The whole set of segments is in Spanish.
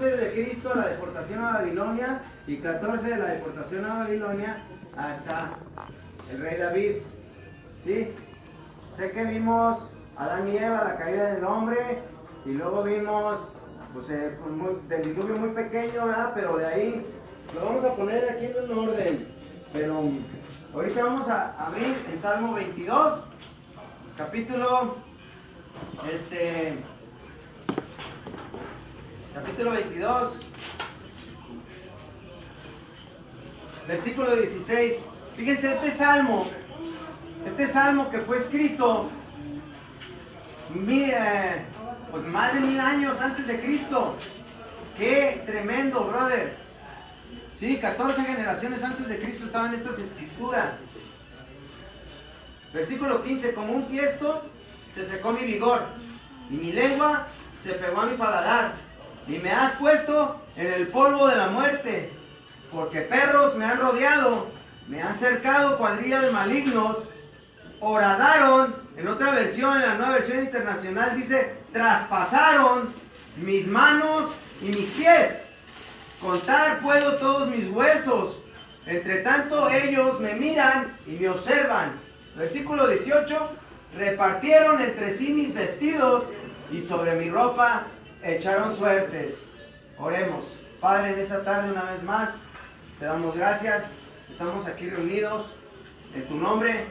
12 de Cristo, la deportación a Babilonia, y 14 de la deportación a Babilonia hasta el rey David. ¿Sí? Sé que vimos Adán y Eva, la caída del hombre, y luego vimos pues, del diluvio muy pequeño, ¿verdad? Pero de ahí lo vamos a poner aquí en un orden. Pero ahorita vamos a abrir en Salmo 22, capítulo 22, versículo 16. Fíjense, este salmo que fue escrito pues más de 1000 años antes de Cristo. ¡Qué tremendo, brother! Sí, 14 generaciones antes de Cristo estaban estas escrituras. Versículo 15, como un tiesto se secó mi vigor, y mi lengua se pegó a mi paladar, y me has puesto en el polvo de la muerte, porque perros me han rodeado, me han cercado cuadrilla de malignos, horadaron, en otra versión, en la Nueva Versión Internacional dice, traspasaron mis manos y mis pies, contar puedo todos mis huesos, entre tanto ellos me miran y me observan. Versículo 18, repartieron entre sí mis vestidos y sobre mi ropa echaron suertes. Oremos. Padre, en esta tarde una vez más te damos gracias. Estamos aquí reunidos en tu nombre,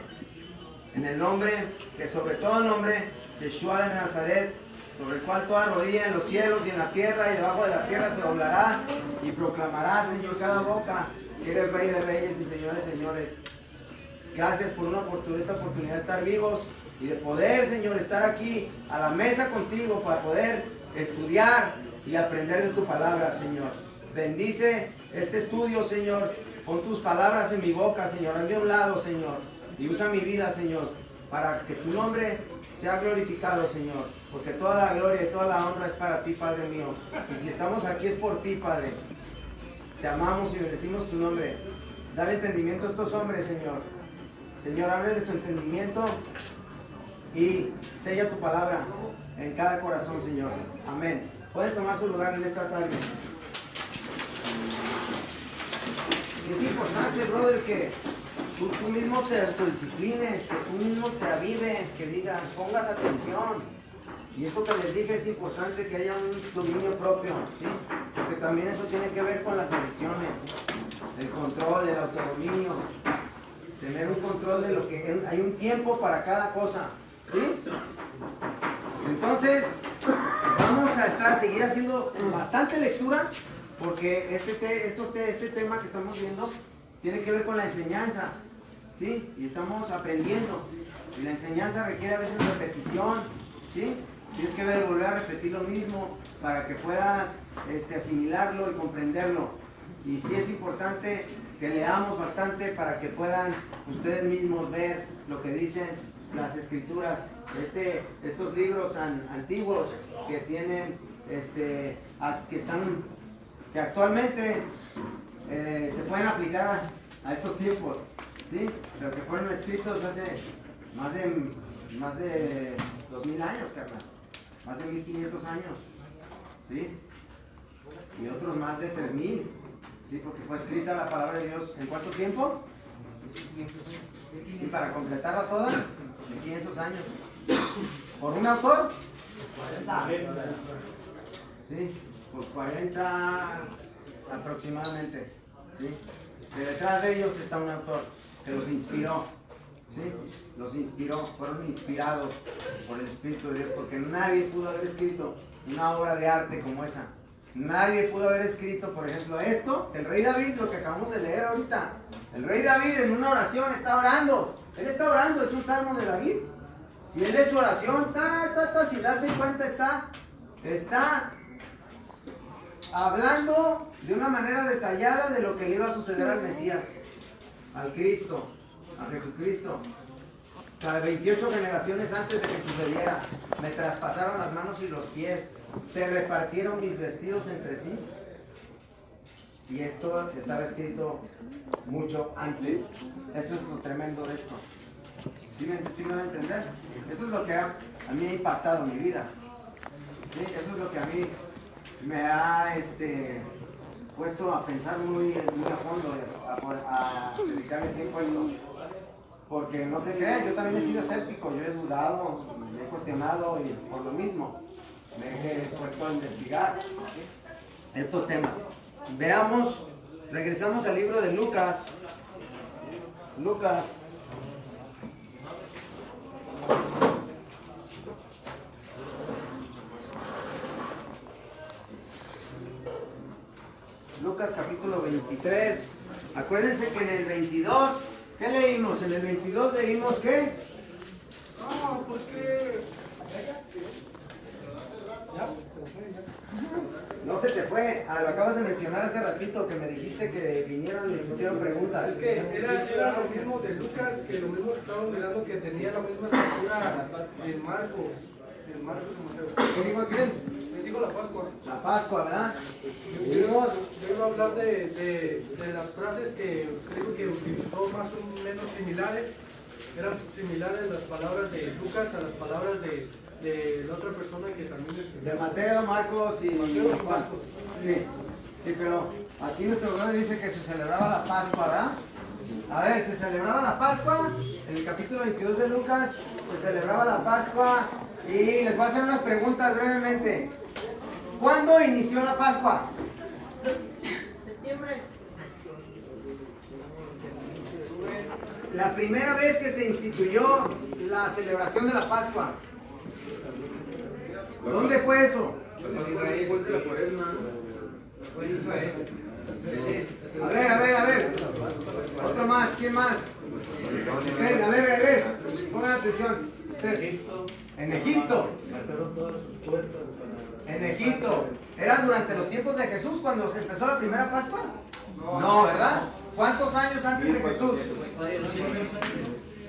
en el nombre que sobre todo nombre, Yeshua de Nazaret, sobre el cual toda rodilla en los cielos y en la tierra y debajo de la tierra se doblará y proclamará, Señor, cada boca que eres Rey de Reyes y Señor de Señores. Gracias por esta oportunidad de estar vivos y de poder, Señor, estar aquí a la mesa contigo para poder estudiar y aprender de tu palabra, Señor. Bendice este estudio, Señor. Pon tus palabras en mi boca, Señor. Hazme a un lado, Señor. Y usa mi vida, Señor, para que tu nombre sea glorificado, Señor. Porque toda la gloria y toda la honra es para ti, Padre mío. Y si estamos aquí es por ti, Padre. Te amamos y bendecimos tu nombre. Dale entendimiento a estos hombres, Señor. Señor, abre de su entendimiento y sella tu palabra en cada corazón, Señor. Amén. Pueden tomar su lugar en esta tarde. Es importante, brother, que tú mismo te autodisciplines, que tú mismo te avives, que digas, pongas atención. Y eso que les dije es importante, que haya un dominio propio, ¿sí? Porque también eso tiene que ver con las elecciones, el control, el autodominio. Tener un control de lo que hay un tiempo para cada cosa, ¿sí? Entonces, vamos a seguir haciendo bastante lectura, porque este tema que estamos viendo tiene que ver con la enseñanza, ¿sí? Y estamos aprendiendo. Y la enseñanza requiere a veces repetición, ¿sí? Tienes que volver a repetir lo mismo para que puedas asimilarlo y comprenderlo. Y sí es importante que leamos bastante para que puedan ustedes mismos ver lo que dicen las escrituras, estos libros tan antiguos que tienen, que actualmente se pueden aplicar a estos tiempos, ¿sí? Pero que fueron escritos hace más de 2000 años, carnal, más de 1500 años, ¿sí? Y otros más de 3000. Sí, porque fue escrita la palabra de Dios, ¿en cuánto tiempo? Y para completarla toda, en 500 años. ¿Por un autor? 40. Sí, pues 40 aproximadamente. ¿Sí? Que detrás de ellos está un autor que los inspiró. ¿Sí? Los inspiró, fueron inspirados por el Espíritu de Dios, porque nadie pudo haber escrito una obra de arte como esa. Nadie pudo haber escrito, por ejemplo, esto. El rey David, lo que acabamos de leer ahorita. El rey David en una oración está orando. Él está orando, es un salmo de David. Y él en su oración, sin darse cuenta, está hablando de una manera detallada de lo que le iba a suceder al Mesías, al Cristo, a Jesucristo. Cada 28 generaciones antes de que sucediera, me traspasaron las manos y los pies. Se repartieron mis vestidos entre sí. Y esto estaba escrito mucho antes. Eso es lo tremendo de esto. ¿Sí me van a entender? Eso es lo que a mí ha impactado mi vida. ¿Sí? Eso es lo que a mí me ha puesto a pensar muy a fondo, a dedicarme tiempo a esto. Porque no te creas, yo también he sido escéptico, yo he dudado, me he cuestionado y por lo mismo me he puesto a investigar estos temas. Veamos, regresamos al libro de Lucas. Lucas. Lucas capítulo 23. Acuérdense que en el 22, ¿qué leímos? En el 22 leímos ¿qué? No, porque fue? Lo acabas de mencionar hace ratito, que me dijiste que vinieron y les hicieron preguntas. Es que era lo mismo de Lucas, que lo mismo que estábamos mirando, que tenía la misma estructura en Marcos y Mateo. ¿Qué dijo quién? Les digo la Pascua. La Pascua, ¿verdad? Yo iba a hablar de las frases que creo que utilizó más o menos similares. Eran similares las palabras de Lucas a las palabras de la otra persona que también escribió. De Mateo, Marcos y Juan. Sí, pero aquí nuestro brother dice que se celebraba la Pascua, ¿verdad? A ver, se celebraba la Pascua, en el capítulo 22 de Lucas, se celebraba la Pascua y les voy a hacer unas preguntas brevemente. ¿Cuándo inició la Pascua? Septiembre. La primera vez que se instituyó la celebración de la Pascua. ¿Dónde fue eso? A ver. Otro más, ¿quién más? A ver. Pongan atención. En Egipto. En Egipto. ¿Era durante los tiempos de Jesús cuando se empezó la primera Pascua? No, ¿verdad? ¿Cuántos años antes de Jesús?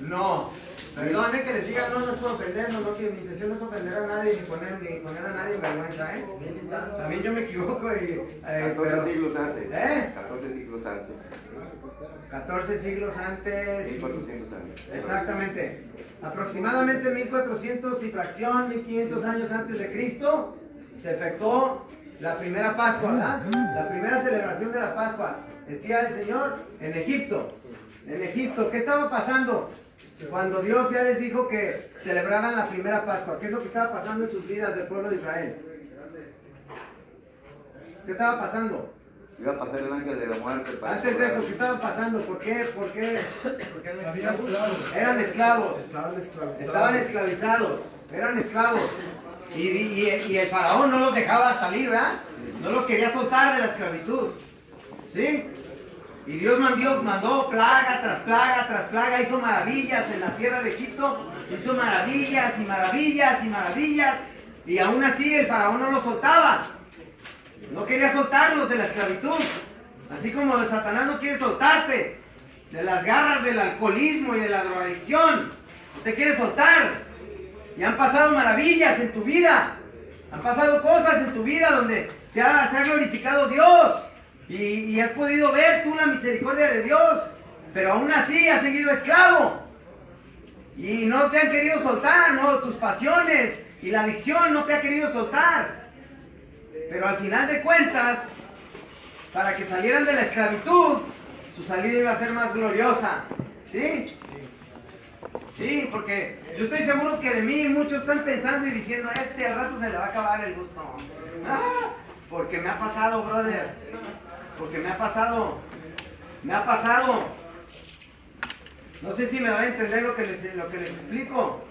No. Perdone que les diga, no es por ofendernos, no, que mi intención no es ofender a nadie ni poner a nadie en vergüenza, ¿eh? También yo me equivoco y... 14 siglos antes. 14 siglos antes. 14 siglos antes. 1400 años. Exactamente. Aproximadamente 1400 y fracción, 1500 años antes de Cristo, se efectuó la primera Pascua, ¿verdad? La primera celebración de la Pascua. Decía el Señor, en Egipto. En Egipto, ¿qué estaba pasando? Cuando Dios ya les dijo que celebraran la primera Pascua, ¿qué es lo que estaba pasando en sus vidas del pueblo de Israel? ¿Qué estaba pasando? Iba a pasar el ángel de la muerte. Antes de eso, ¿qué estaba pasando? ¿Por qué? Porque había esclavos. Eran esclavos. Estaban esclavizados. esclavizados. Eran esclavos. Y el faraón no los dejaba salir, ¿verdad? No los quería soltar de la esclavitud. ¿Sí? Y Dios mandó plaga tras plaga tras plaga, hizo maravillas en la tierra de Egipto, hizo maravillas y maravillas y maravillas, y aún así el faraón no los soltaba, no quería soltarlos de la esclavitud, así como el Satanás no quiere soltarte de las garras del alcoholismo y de la drogadicción, no te quiere soltar, y han pasado maravillas en tu vida, han pasado cosas en tu vida donde se ha glorificado Dios. Y has podido ver tú la misericordia de Dios, pero aún así has seguido esclavo. Y no te han querido soltar, ¿no? Tus pasiones y la adicción no te ha querido soltar. Pero al final de cuentas, para que salieran de la esclavitud, su salida iba a ser más gloriosa. ¿Sí? Sí, porque yo estoy seguro que de mí muchos están pensando y diciendo, al rato se le va a acabar el gusto. Porque me ha pasado, brother. Porque me ha pasado. No sé si me van a entender lo que les explico.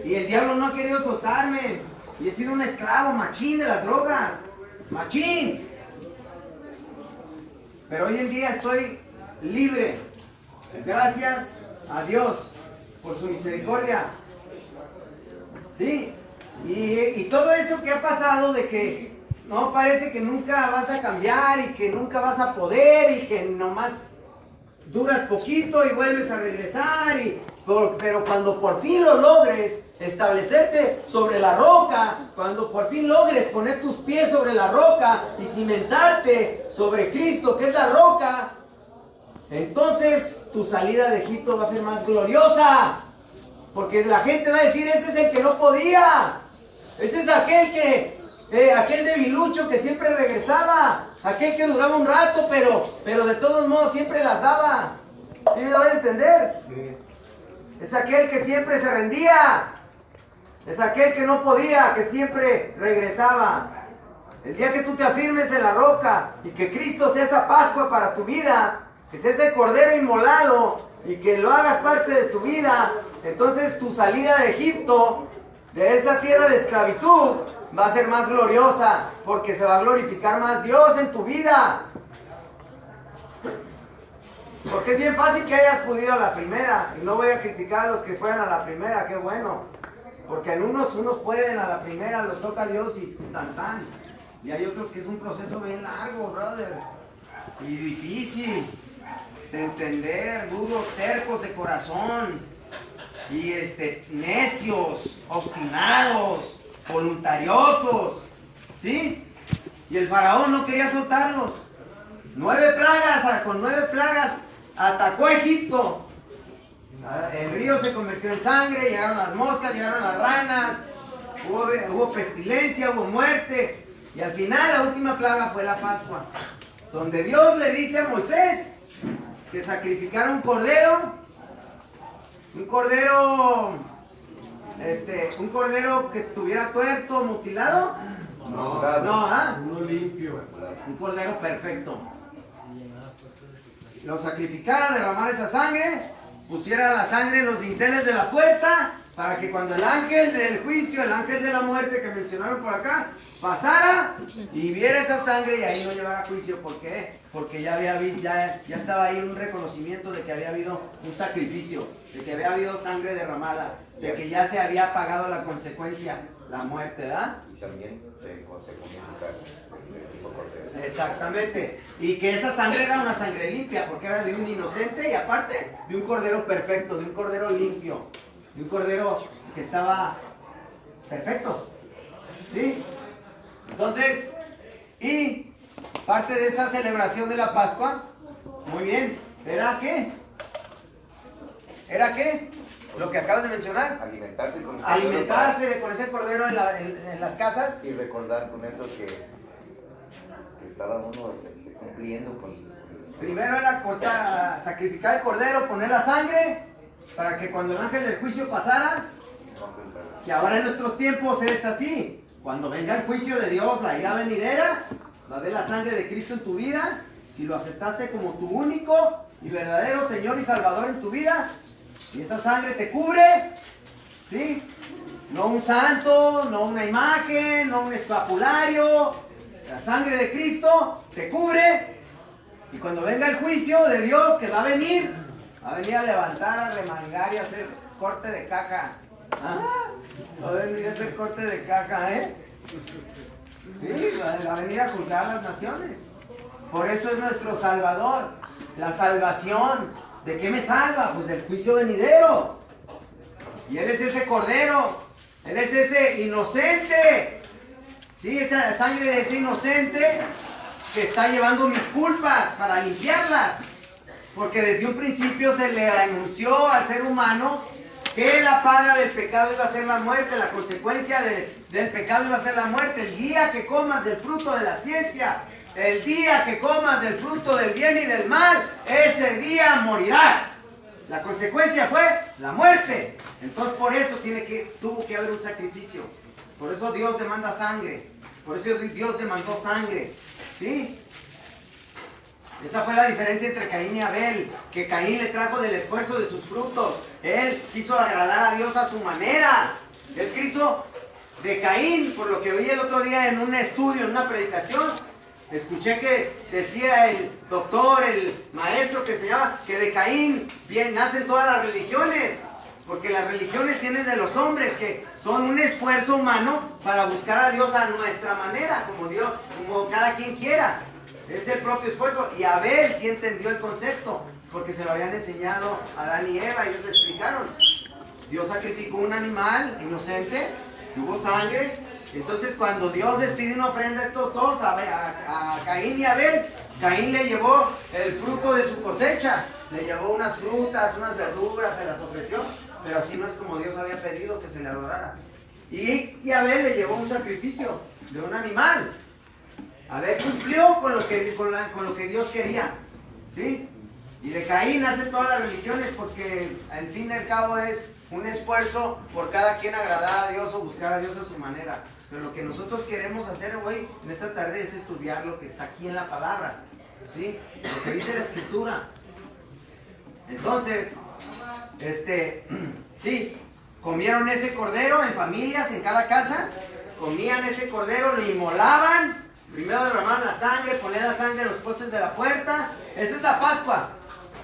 Y el diablo no ha querido soltarme. Y he sido un esclavo, machín de las drogas. Machín. Pero hoy en día estoy libre. Gracias a Dios por su misericordia. ¿Sí? Y todo eso que ha pasado de que no, parece que nunca vas a cambiar y que nunca vas a poder y que nomás duras poquito y vuelves a regresar. Pero cuando por fin lo logres establecerte sobre la roca, cuando por fin logres poner tus pies sobre la roca y cimentarte sobre Cristo, que es la roca, entonces tu salida de Egipto va a ser más gloriosa. Porque la gente va a decir, ese es el que no podía. Ese es aquel debilucho que siempre regresaba, aquel que duraba un rato, pero de todos modos siempre las daba. ¿Sí me doy a entender? Sí. Es aquel que siempre se rendía, es aquel que no podía, que siempre regresaba. El día que tú te afirmes en la roca y que Cristo sea esa Pascua para tu vida, que sea ese cordero inmolado y que lo hagas parte de tu vida, entonces tu salida de Egipto, de esa tierra de esclavitud, va a ser más gloriosa, porque se va a glorificar más Dios en tu vida. Porque es bien fácil que hayas podido a la primera, y no voy a criticar a los que fueran a la primera, qué bueno, porque en unos pueden a la primera, los toca Dios y tan. Y hay otros que es un proceso bien largo, brother. Y difícil de entender, duros, tercos de corazón. Y necios, obstinados, voluntariosos. ¿Sí? Y el faraón no quería soltarlos. 9 plagas, con 9 plagas atacó a Egipto. El río se convirtió en sangre, llegaron las moscas, llegaron las ranas, hubo pestilencia, hubo muerte. Y al final la última plaga fue la Pascua, donde Dios le dice a Moisés que sacrificara un cordero que tuviera tuerto, mutilado. Uno limpio. Un cordero perfecto. Lo sacrificara, derramara esa sangre, pusiera la sangre en los dinteles de la puerta, para que cuando el ángel del juicio, el ángel de la muerte que mencionaron por acá, pasara y viera esa sangre y ahí no llevara juicio. ¿Por qué? Porque ya había visto, ya estaba ahí un reconocimiento de que había habido un sacrificio, de que había habido sangre derramada, de que ya se había pagado la consecuencia, la muerte, ¿verdad? Y también se comía el tipo cordero. Exactamente. Y que esa sangre era una sangre limpia, porque era de un inocente y aparte de un cordero perfecto, de un cordero limpio, de un cordero que estaba perfecto. ¿Sí? Entonces, y parte de esa celebración de la Pascua, muy bien, ¿era qué? ¿Era qué? Lo que acabas de mencionar. Alimentarse con el Alimentarse con ese cordero en las casas. y recordar con eso que estaba uno cumpliendo con... Primero era sacrificar el cordero, poner la sangre, para que cuando el ángel del juicio pasara, que ahora en nuestros tiempos es así. Cuando venga el juicio de Dios, la ira venidera, va a ver la sangre de Cristo en tu vida. Si lo aceptaste como tu único y verdadero Señor y Salvador en tu vida, y esa sangre te cubre, ¿sí? No un santo, no una imagen, no un escapulario. La sangre de Cristo te cubre. Y cuando venga el juicio de Dios que va a venir a levantar, a remangar y a hacer corte de caja. Va a venir a hacer corte de caca, ¿eh? Sí, va a venir a juzgar a las naciones. Por eso es nuestro Salvador. La salvación. ¿De qué me salva? Pues del juicio venidero. Y Él es ese cordero. Él es ese inocente. Sí, esa sangre de ese inocente que está llevando mis culpas para limpiarlas. Porque desde un principio se le anunció al ser humano que la paga del pecado iba a ser la muerte, la consecuencia del pecado iba a ser la muerte. El día que comas del fruto de la ciencia, el día que comas del fruto del bien y del mal, ese día morirás. La consecuencia fue la muerte. Entonces por eso tuvo que haber un sacrificio. Por eso Dios demanda sangre. Por eso Dios demandó sangre. ¿Sí? Esa fue la diferencia entre Caín y Abel, que Caín le trajo del esfuerzo de sus frutos. Él quiso agradar a Dios a su manera. Él quiso de Caín, por lo que oí el otro día en un estudio, en una predicación, escuché que decía el doctor, el maestro que se llama, que de Caín nacen todas las religiones. Porque las religiones vienen de los hombres, que son un esfuerzo humano para buscar a Dios a nuestra manera, como cada quien quiera. Es el propio esfuerzo. Y Abel sí entendió el concepto, porque se lo habían enseñado a Adán y Eva. Ellos le explicaron. Dios sacrificó un animal inocente, hubo sangre. Entonces cuando Dios les pide una ofrenda a estos dos, a Caín y Abel, Caín le llevó el fruto de su cosecha. Le llevó unas frutas, unas verduras, se las ofreció. Pero así no es como Dios había pedido que se le adorara. Y Abel le llevó un sacrificio de un animal. Abel cumplió con lo que Dios quería. ¿Sí? Y de Caín nacen todas las religiones, porque al fin y al cabo es un esfuerzo por cada quien agradar a Dios o buscar a Dios a su manera. Pero lo que nosotros queremos hacer hoy, en esta tarde, es estudiar lo que está aquí en la palabra. ¿Sí? Lo que dice la Escritura. Entonces, sí, comieron ese cordero en familias, en cada casa. Comían ese cordero, lo inmolaban. Primero derramaban la sangre, ponían la sangre en los postes de la puerta. Esa es la Pascua.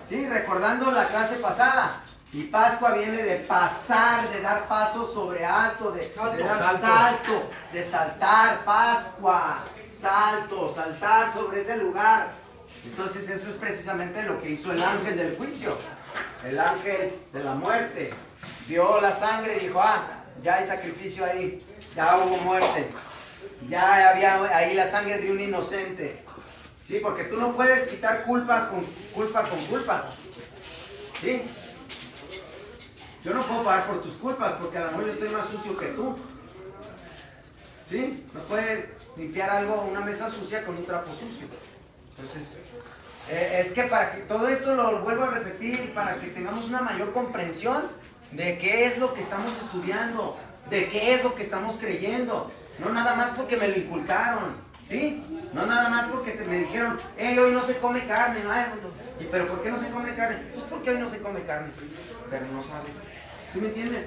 Sí, recordando la clase pasada. Y Pascua viene de pasar, de dar paso sobre alto, de dar salto, de saltar. Pascua. salto, saltar sobre ese lugar. Entonces eso es precisamente lo que hizo el ángel del juicio, el ángel de la muerte. Vio la sangre y dijo, ya hay sacrificio ahí, ya hubo muerte, ya había ahí la sangre de un inocente. Sí, porque tú no puedes quitar culpas con culpa. ¿Sí? Yo no puedo pagar por tus culpas porque a lo mejor yo estoy más sucio que tú. ¿Sí? No puedes limpiar algo, una mesa sucia con un trapo sucio. Entonces, es que para que todo esto lo vuelvo a repetir, para que tengamos una mayor comprensión de qué es lo que estamos estudiando, de qué es lo que estamos creyendo. No nada más porque me lo inculcaron, ¿sí? No nada más porque me dijeron, hoy no se come carne, ¿no? ¿Y pero por qué no se come carne? Pues porque hoy no se come carne, pero no sabes. ¿Sí me entiendes?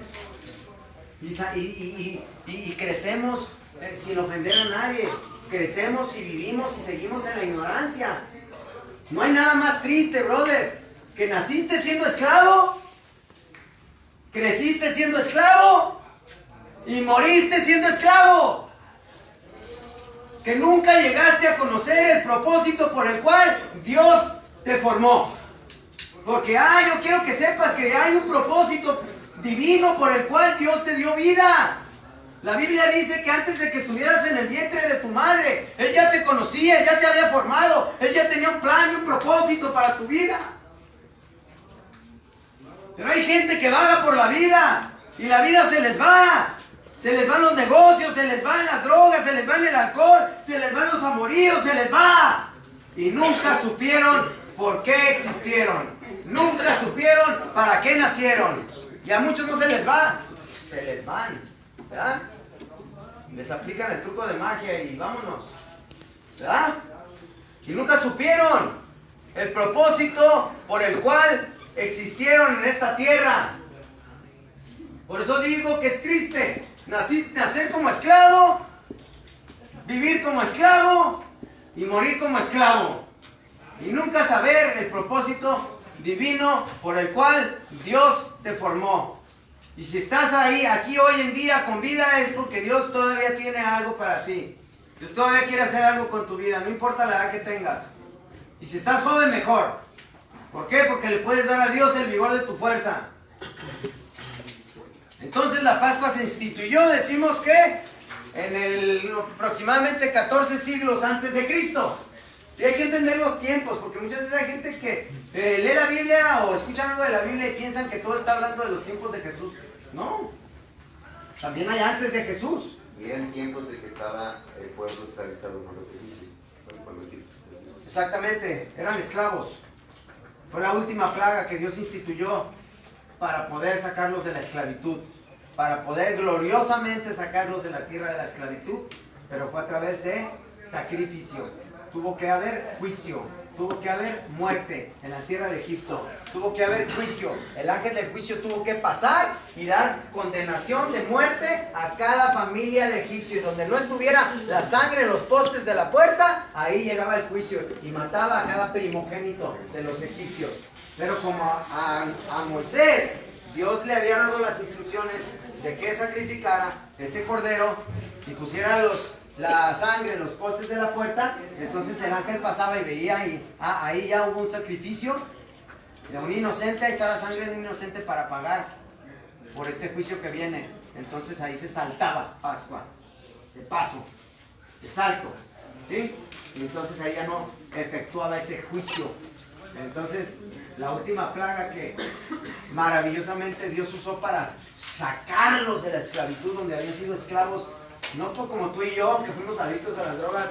Y crecemos sin ofender a nadie. Crecemos y vivimos y seguimos en la ignorancia. No hay nada más triste, brother, que naciste siendo esclavo, creciste siendo esclavo y moriste siendo esclavo. Que nunca llegaste a conocer el propósito por el cual Dios te formó. Porque, yo quiero que sepas que hay un propósito divino por el cual Dios te dio vida. La Biblia dice que antes de que estuvieras en el vientre de tu madre, Él ya te conocía, Él ya te había formado, Él ya tenía un plan y un propósito para tu vida. Pero hay gente que vaga por la vida y la vida se les va. Se les van los negocios, se les van las drogas, se les va el alcohol, se les van los amoríos, se les va. Y nunca supieron por qué existieron. Nunca supieron para qué nacieron. Y a muchos no se les va, se les van, ¿verdad? Les aplican el truco de magia y vámonos, ¿verdad? Y nunca supieron el propósito por el cual existieron en esta tierra. Por eso digo que es triste nacer como esclavo, vivir como esclavo y morir como esclavo. Y nunca saber el propósito divino por el cual Dios te formó. Y si estás aquí hoy en día con vida, es porque Dios todavía tiene algo para ti. Dios todavía quiere hacer algo con tu vida, no importa la edad que tengas. Y si estás joven, mejor. ¿Por qué? Porque le puedes dar a Dios el vigor de tu fuerza. Entonces la Pascua se instituyó, decimos que en aproximadamente 14 siglos antes de Cristo. Sí, hay que entender los tiempos, porque muchas veces hay gente que lee la Biblia o escuchan algo de la Biblia y piensan que todo está hablando de los tiempos de Jesús. No, también hay antes de Jesús. Y eran tiempos de que estaba el pueblo esclavizado por los egipcios. Exactamente, eran esclavos. Fue la última plaga que Dios instituyó para poder sacarlos de la esclavitud, para poder gloriosamente sacarlos de la tierra de la esclavitud, pero fue a través de sacrificio. Tuvo que haber juicio, tuvo que haber muerte en la tierra de Egipto, tuvo que haber juicio. El ángel del juicio tuvo que pasar y dar condenación de muerte a cada familia de egipcio. Y donde no estuviera la sangre en los postes de la puerta, ahí llegaba el juicio y mataba a cada primogénito de los egipcios. Pero como a Moisés, Dios le había dado las instrucciones de que sacrificara ese cordero y pusiera la sangre en los postes de la puerta, entonces el ángel pasaba y veía y ahí ya hubo un sacrificio de un inocente, ahí está la sangre de un inocente para pagar por este juicio que viene. Entonces ahí se saltaba Pascua, de paso, de salto, ¿sí? Y entonces ahí ya no efectuaba ese juicio. Entonces la última plaga que maravillosamente Dios usó para sacarlos de la esclavitud donde habían sido esclavos, no como tú y yo, que fuimos adictos a las drogas,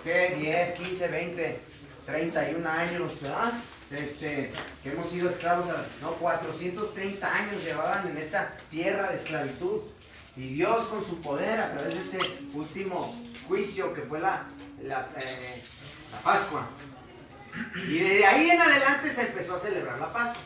que 10, 15, 20, 31 años, ¿verdad? Que hemos sido esclavos, 430 años llevaban en esta tierra de esclavitud. Y Dios con su poder, a través de este último juicio que fue la Pascua. Y de ahí en adelante se empezó a celebrar la Pascua.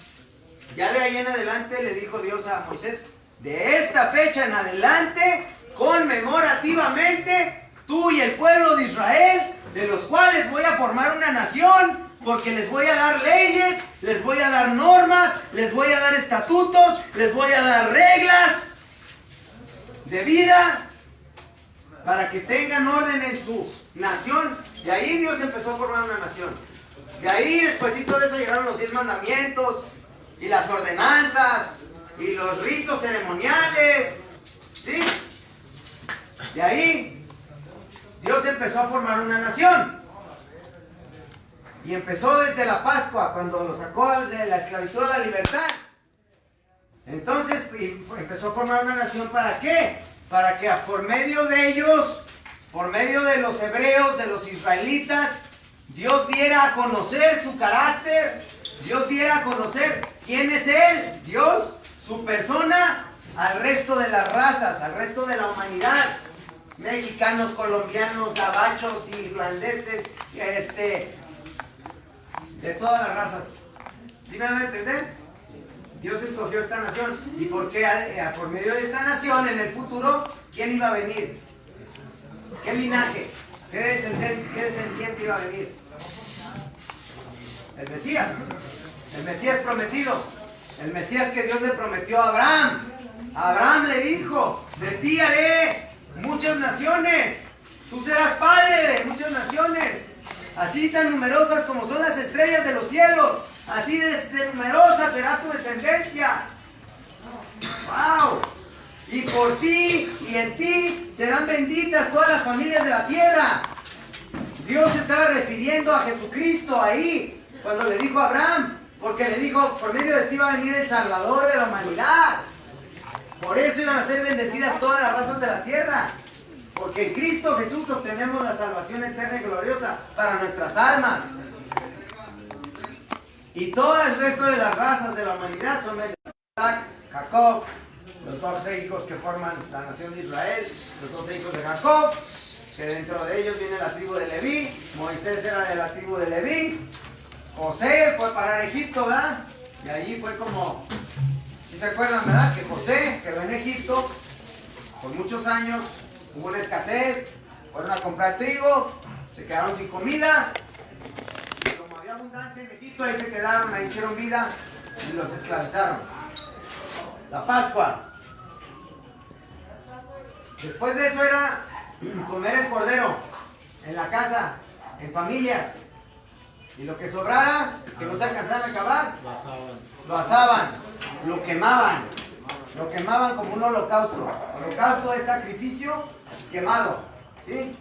Ya de ahí en adelante le dijo Dios a Moisés, de esta fecha en adelante, conmemorativamente, tú y el pueblo de Israel, de los cuales voy a formar una nación, porque les voy a dar leyes, les voy a dar normas, les voy a dar estatutos, les voy a dar reglas de vida para que tengan orden en su nación. Y ahí Dios empezó a formar una nación. De ahí, despuesito de eso, llegaron los 10 mandamientos, y las ordenanzas, y los ritos ceremoniales, ¿sí? De ahí, Dios empezó a formar una nación. Y empezó desde la Pascua, cuando lo sacó de la esclavitud a la libertad. Entonces empezó a formar una nación. ¿Para qué? Para que por medio de ellos, por medio de los hebreos, de los israelitas, Dios diera a conocer su carácter, Dios diera a conocer quién es Él, Dios, su persona, al resto de las razas, al resto de la humanidad. Mexicanos, colombianos, gabachos, irlandeses, de todas las razas. ¿Sí me van a entender? Dios escogió esta nación. ¿Y por qué? Por medio de esta nación, en el futuro, ¿quién iba a venir? ¿Qué linaje? ¿Qué descendiente iba a venir? El Mesías. El Mesías prometido. El Mesías que Dios le prometió a Abraham. Abraham le dijo: de ti haré muchas naciones. Tú serás padre de muchas naciones. Así tan numerosas como son las estrellas de los cielos, así de numerosa será tu descendencia. ¡Wow! Y por ti y en ti serán benditas todas las familias de la tierra. Dios estaba refiriendo a Jesucristo ahí, cuando le dijo a Abraham, porque le dijo: por medio de ti va a venir el Salvador de la humanidad. Por eso iban a ser bendecidas todas las razas de la tierra. Porque en Cristo Jesús obtenemos la salvación eterna y gloriosa para nuestras almas. Y todo el resto de las razas de la humanidad son bendecidas. Jacob, los 12 hijos que forman la nación de Israel, los 12 hijos de Jacob, que dentro de ellos viene la tribu de Leví. Moisés era de la tribu de Leví. José fue a parar a Egipto, ¿verdad? Y allí fue como, si se acuerdan, ¿verdad? Que José quedó en Egipto por muchos años. Hubo una escasez, fueron a comprar trigo, se quedaron sin comida. Y como había abundancia en Egipto, ahí se quedaron, ahí hicieron vida y los esclavizaron. La Pascua. Después de eso era comer el cordero en la casa, en familias. Y lo que sobrara, que no se alcanzara a acabar, lo asaban, lo quemaban. Lo quemaban como un holocausto. Holocausto es sacrificio quemado, ¿sí?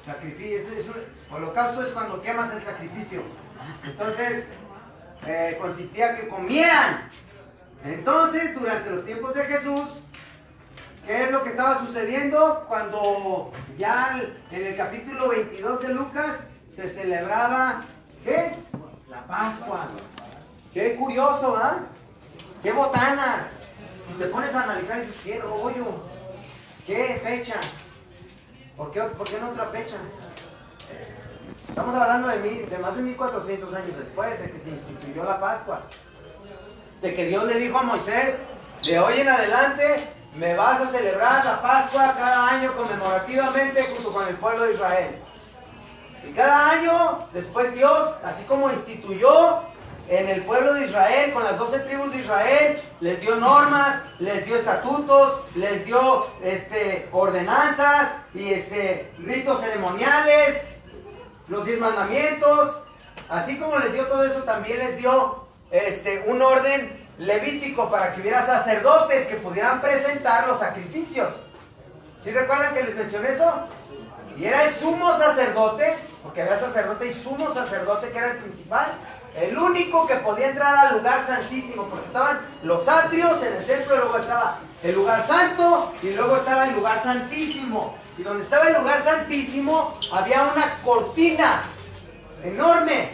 Sacrificio, holocausto es cuando quemas el sacrificio. Entonces, consistía que comieran. Entonces, durante los tiempos de Jesús, ¿qué es lo que estaba sucediendo? Cuando ya en el capítulo 22 de Lucas se celebraba, ¿qué? La Pascua. Qué curioso, ¿ah? Qué botana. Si te pones a analizar, dices: qué rollo, qué fecha, ¿por qué en otra fecha? Estamos hablando de más de 1400 años después de que se instituyó la Pascua, de que Dios le dijo a Moisés: de hoy en adelante me vas a celebrar la Pascua cada año conmemorativamente junto con el pueblo de Israel. Y cada año después Dios, así como instituyó en el pueblo de Israel, con las 12 tribus de Israel, les dio normas, les dio estatutos, les dio ordenanzas y ritos ceremoniales, los 10 mandamientos. Así como les dio todo eso, también les dio un orden levítico para que hubiera sacerdotes que pudieran presentar los sacrificios. ¿Sí recuerdan que les mencioné eso? Y era el sumo sacerdote, porque había sacerdote y sumo sacerdote, que era el principal, el único que podía entrar al lugar santísimo, porque estaban los atrios en el templo, y luego estaba el lugar santo, y luego estaba el lugar santísimo. Y donde estaba el lugar santísimo, había una cortina enorme,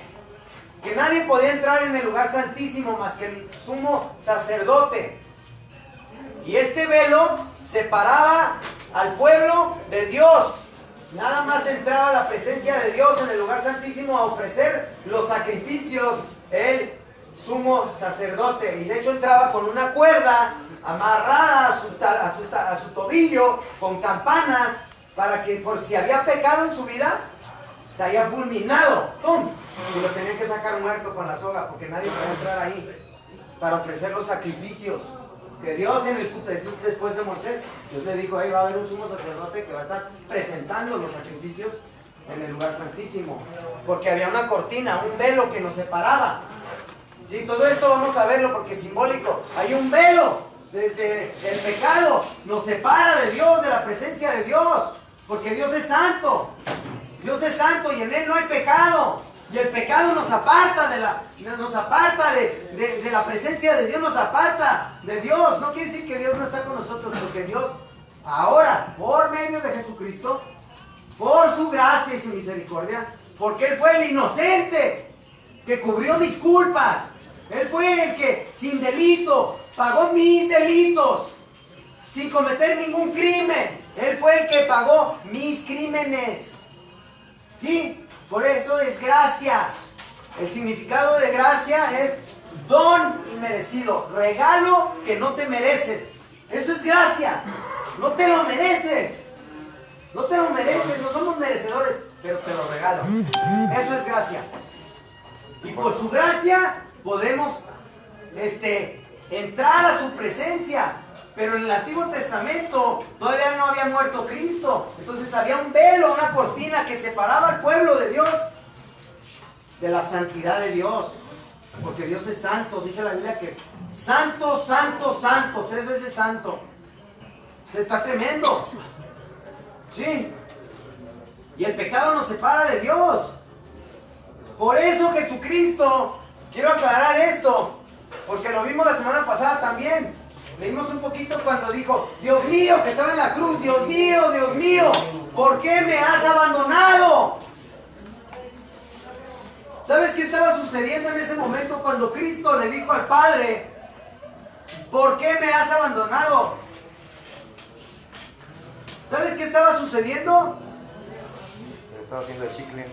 que nadie podía entrar en el lugar santísimo más que el sumo sacerdote. Y este velo separaba al pueblo de Dios. Nada más entraba la presencia de Dios en el lugar santísimo a ofrecer los sacrificios el sumo sacerdote. Y de hecho entraba con una cuerda amarrada a su tobillo, con campanas, para que por si había pecado en su vida, caía fulminado, ¡pum! Y lo tenían que sacar muerto con la soga, porque nadie podía entrar ahí para ofrecer los sacrificios. Que Dios en el futuro, después de Moisés, Dios le dijo, ahí va a haber un sumo sacerdote que va a estar presentando los sacrificios en el lugar santísimo. Porque había una cortina, un velo que nos separaba. ¿Sí? Todo esto vamos a verlo porque es simbólico. Hay un velo. Desde el pecado nos separa de Dios, de la presencia de Dios. Porque Dios es santo. Dios es santo y en Él no hay pecado. Y el pecado nos aparta de la presencia de Dios, nos aparta de Dios. No quiere decir que Dios no está con nosotros, porque Dios ahora, por medio de Jesucristo, por su gracia y su misericordia, porque Él fue el inocente que cubrió mis culpas. Él fue el que sin delito pagó mis delitos, sin cometer ningún crimen. Él fue el que pagó mis crímenes. ¿Sí? Por eso es gracia. El significado de gracia es don inmerecido, regalo que no te mereces. Eso es gracia. No te lo mereces. No te lo mereces, no somos merecedores, pero te lo regalo. Eso es gracia. Y por su gracia podemos entrar a su presencia. Pero en el Antiguo Testamento todavía no había muerto Cristo. Entonces había un velo, una cortina que separaba al pueblo de Dios de la santidad de Dios. Porque Dios es santo. Dice la Biblia que es santo, santo, santo. 3 veces santo. Se está tremendo. Sí. Y el pecado nos separa de Dios. Por eso Jesucristo, quiero aclarar esto, porque lo vimos la semana pasada también. Leímos un poquito cuando dijo, Dios mío, que estaba en la cruz, Dios mío, ¿por qué me has abandonado? ¿Sabes qué estaba sucediendo en ese momento cuando Cristo le dijo al Padre, ¿por qué me has abandonado? ¿Sabes qué estaba sucediendo? Se estaba haciendo el chicle.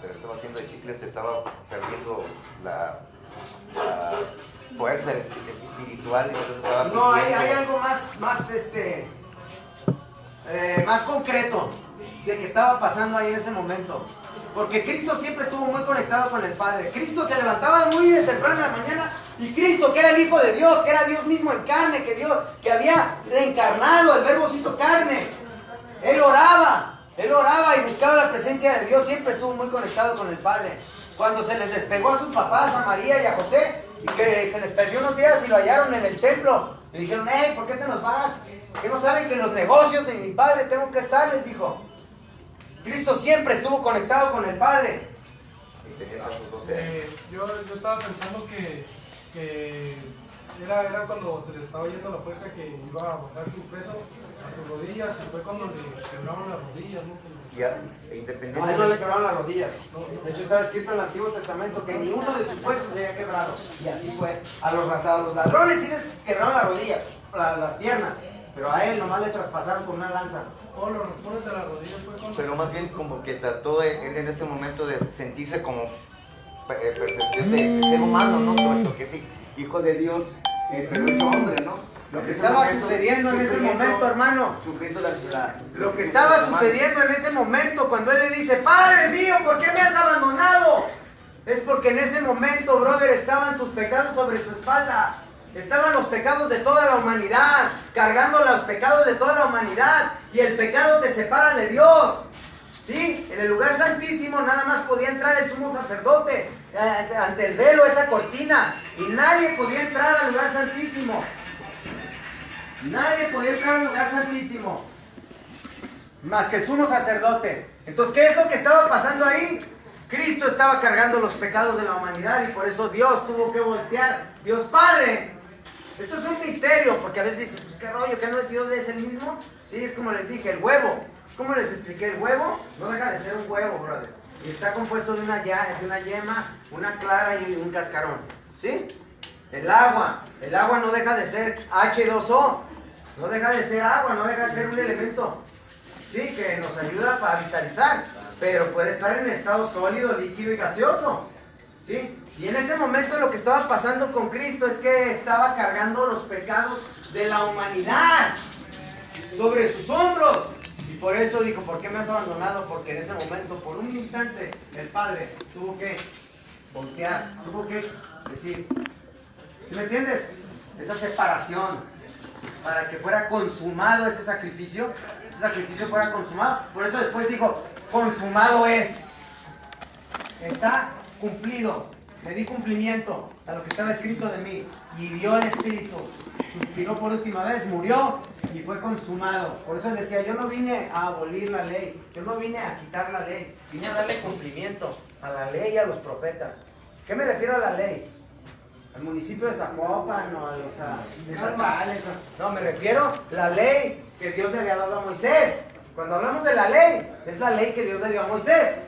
Se estaba haciendo el chicle, se estaba perdiendo la fuerza espiritual. No, hay algo más concreto de que estaba pasando ahí en ese momento. Porque Cristo siempre estuvo muy conectado con el Padre. Cristo se levantaba muy de temprano en la mañana y Cristo, que era el Hijo de Dios, que era Dios mismo en carne, que había reencarnado, el Verbo se hizo carne. Él oraba y buscaba la presencia de Dios, siempre estuvo muy conectado con el Padre. Cuando se les despegó a sus papás, a María y a José, y que se les perdió unos días y lo hallaron en el templo, le dijeron, hey, ¿por qué te nos vas? ¿Que no saben que en los negocios de mi Padre tengo que estar? Les dijo. Cristo siempre estuvo conectado con el Padre. Yo estaba pensando que era cuando se le estaba yendo la fuerza, que iba a bajar su peso a sus rodillas, y fue cuando le quebraron las rodillas, ¿no? Ya, No, independientemente. a él no le quebraron las rodillas. De hecho, estaba escrito en el Antiguo Testamento que ni uno de sus huesos se había quebrado. Y así fue. A los ladrones sí les quebraron las rodillas, las piernas. Pero a él nomás le traspasaron con una lanza. Todos los raspones de las rodillas fue cuando... Pero más bien como que trató él en ese momento de sentirse como percepción de ser humano, ¿no? Puesto que sí, hijo de Dios, pero es hombre, ¿no? Lo que estaba sucediendo en ese momento, hermano. Sufriendo Lo que estaba sucediendo en ese momento cuando él le dice, Padre mío, ¿por qué me has abandonado? Es porque en ese momento, brother, estaban tus pecados sobre su espalda. Estaban los pecados de toda la humanidad, cargando los pecados de toda la humanidad. Y el pecado te separa de Dios. ¿Sí? En el lugar santísimo nada más podía entrar el sumo sacerdote, ante el velo, esa cortina. Y nadie podía entrar al lugar santísimo. Nadie podía entrar al lugar santísimo más que el sumo sacerdote. Entonces, ¿qué es lo que estaba pasando ahí? Cristo estaba cargando los pecados de la humanidad y por eso Dios tuvo que voltear. Dios Padre. Esto es un misterio, porque a veces dicen, pues qué rollo, que no es Dios, es el mismo. Sí, es como les dije, el huevo. Es como les expliqué, el huevo no deja de ser un huevo, brother. Y está compuesto de una yema, una clara y un cascarón. ¿Sí? El agua no deja de ser H2O. No deja de ser agua, no deja de ser un elemento, sí, que nos ayuda para vitalizar, pero puede estar en estado sólido, líquido y gaseoso, ¿sí? Y en ese momento lo que estaba pasando con Cristo es que estaba cargando los pecados de la humanidad sobre sus hombros. Y por eso dijo, ¿por qué me has abandonado? Porque en ese momento, por un instante, el Padre tuvo que voltear, tuvo que decir, ¿sí me entiendes? esa separación, para que fuera consumado ese sacrificio fuera consumado. Por eso después dijo, consumado es. Está cumplido. Le di cumplimiento a lo que estaba escrito de mí. Y dio el Espíritu. Suspiró por última vez, murió y fue consumado. Por eso decía, yo no vine a abolir la ley. Yo no vine a quitar la ley. Vine a darle cumplimiento a la ley y a los profetas. ¿Qué me refiero a la ley? ¿Al municipio de Zapopan o a los estatales? No, me refiero a la ley que Dios le había dado a Moisés. Cuando hablamos de la ley, es la ley que Dios le dio a Moisés.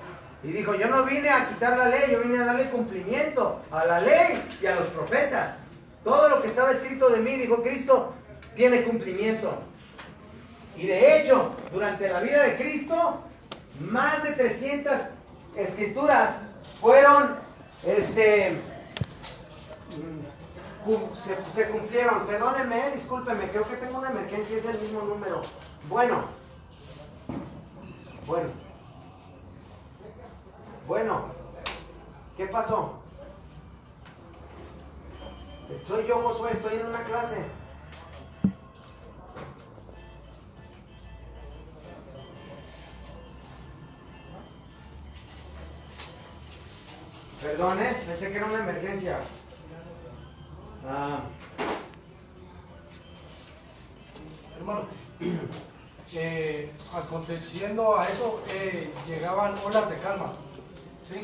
Y dijo, yo no vine a quitar la ley, yo vine a darle cumplimiento a la ley y a los profetas. Todo lo que estaba escrito de mí, dijo Cristo, tiene cumplimiento. Y de hecho, durante la vida de Cristo, más de 300 escrituras fueron, se cumplieron. Perdónenme, discúlpenme, creo que tengo una emergencia, es el mismo número. Bueno, ¿qué pasó? Soy yo, Josué, estoy en una clase. Perdone, pensé que era una emergencia. Hermano, aconteciendo a eso, llegaban olas de calma. ¿Sí?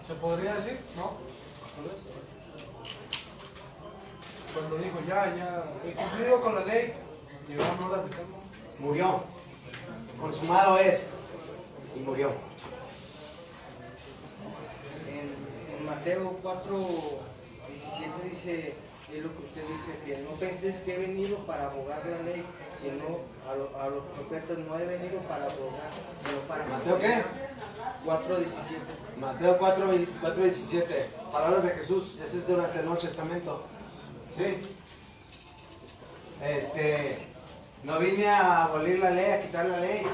¿Se podría decir? ¿No? Cuando dijo, ya he cumplido con la ley, llegaban olas de calma. Murió. Consumado es. Y murió. En Mateo 4:17 dice, es lo que usted dice, que no penséis que he venido para abogar la ley, sino a los profetas. No he venido para abogar, sino para... ¿Mateo qué? 4:17. Mateo 4:17. Palabras de Jesús. Eso es durante el Nuevo Testamento. Sí. No vine a abolir la ley, a quitar la ley.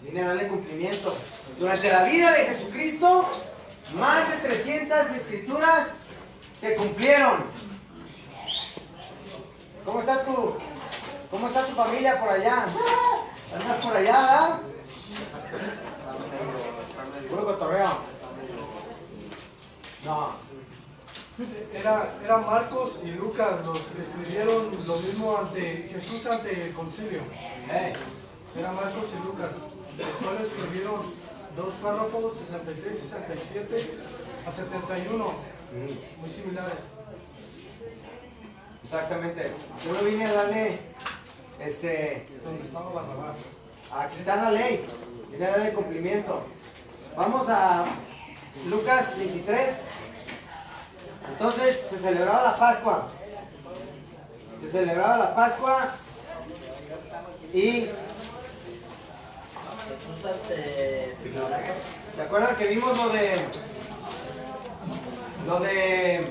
Vine a darle cumplimiento. Durante la vida de Jesucristo, más de 300 escrituras se cumplieron. ¿Cómo está tu familia por allá? ¿Andas por allá, verdad? Puro cotorreo. No. Era Marcos y Lucas los que escribieron lo mismo ante Jesús ante el concilio. Era Marcos y Lucas. Solo escribieron 2 párrafos, 66, 67 a 71, muy similares. Exactamente. Yo no vine a darle, Donde estaba Barrabás. a quitar la ley, vine a darle cumplimiento. Vamos a Lucas 23. Entonces se celebraba la Pascua. Y ¿se acuerdan que vimos lo de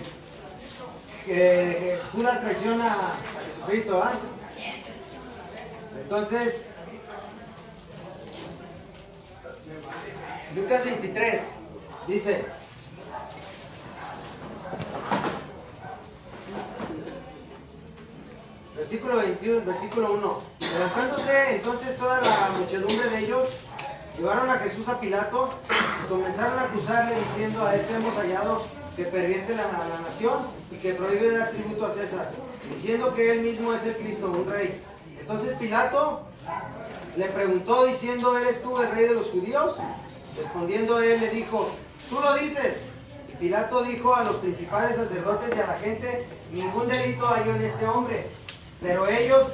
que Judas traiciona a Jesucristo, ¿ah? Entonces, Lucas 23 dice: versículo 21, versículo 1. Levantándose entonces toda la muchedumbre de ellos, llevaron a Jesús a Pilato y comenzaron a acusarle diciendo: a este hemos hallado que pervierte la nación y que prohíbe dar tributo a César, diciendo que él mismo es el Cristo, un rey. Entonces Pilato le preguntó diciendo: ¿eres tú el rey de los judíos? Respondiendo él le dijo: tú lo dices. Y Pilato dijo a los principales sacerdotes y a la gente: ningún delito hay en este hombre. Pero ellos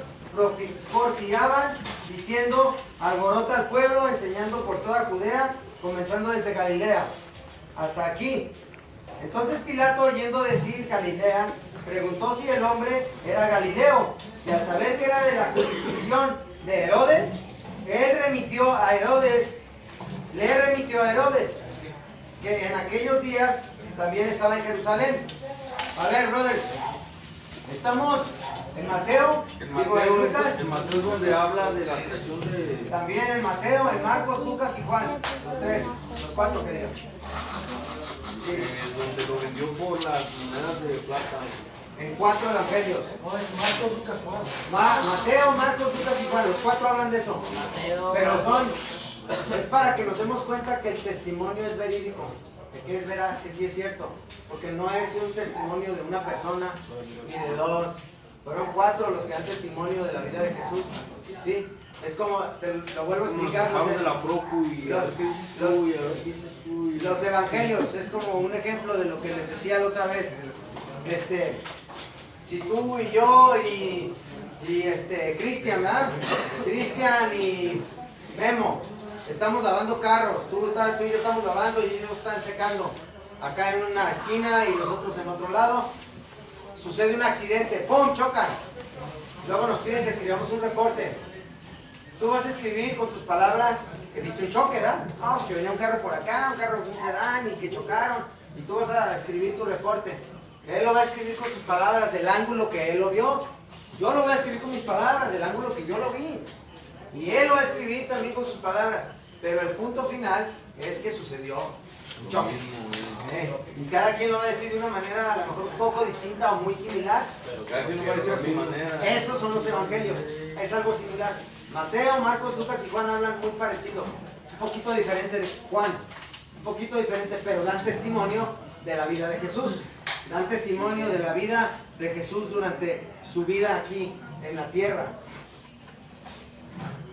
porfiaban diciendo: alborota al pueblo, enseñando por toda Judea, comenzando desde Galilea hasta aquí. Entonces Pilato, oyendo decir Galilea, preguntó si el hombre era Galileo, y al saber que era de la jurisdicción de Herodes, le remitió a Herodes, que en aquellos días también estaba en Jerusalén. A ver, brothers, estamos en Mateo, En Lucas, Mateo es donde habla de la traición de... también en Mateo, en Marcos, Lucas y Juan, los 4 que digo. donde lo vendió por las monedas de plata. en 4 evangelios. No, es Marcos, Lucas, Juan. Mateo, Marcos, Lucas y Juan, los 4 hablan de eso. Pero es para que nos demos cuenta que el testimonio es verídico, de que es veraz, que sí es cierto. Porque no es un testimonio de una persona, ni de dos. Fueron 4 los que dan testimonio de la vida de Jesús. ¿Sí? Es como, te lo vuelvo a explicar. Hablamos de la procu y a ver qué dices tú, y a ver qué dices tú. Los evangelios es como un ejemplo de lo que les decía la otra vez. Si tú y yo y Cristian, ¿verdad? Cristian y Memo estamos lavando carros, tú y yo estamos lavando y ellos están secando acá en una esquina y nosotros en otro lado. Sucede un accidente, ¡pum!, chocan. Luego nos piden que escribamos un reporte. Tú vas a escribir con tus palabras que viste un choque, ¿verdad? Si venía un carro por acá, un carro, un sedán y que chocaron. Y tú vas a escribir tu reporte. Él lo va a escribir con sus palabras del ángulo que él lo vio. Yo lo voy a escribir con mis palabras del ángulo que yo lo vi. Y él lo va a escribir también con sus palabras. Pero el punto final es que sucedió un choque. Y cada quien lo va a decir de una manera a lo mejor un poco distinta o muy similar. Pero cada quien lo va a decir a su manera. Esos son los evangelios. Es algo similar. Mateo, Marcos, Lucas y Juan hablan muy parecido. Un poquito diferente de Juan. Un poquito diferente, pero dan testimonio de la vida de Jesús. Dan testimonio de la vida de Jesús durante su vida aquí en la tierra.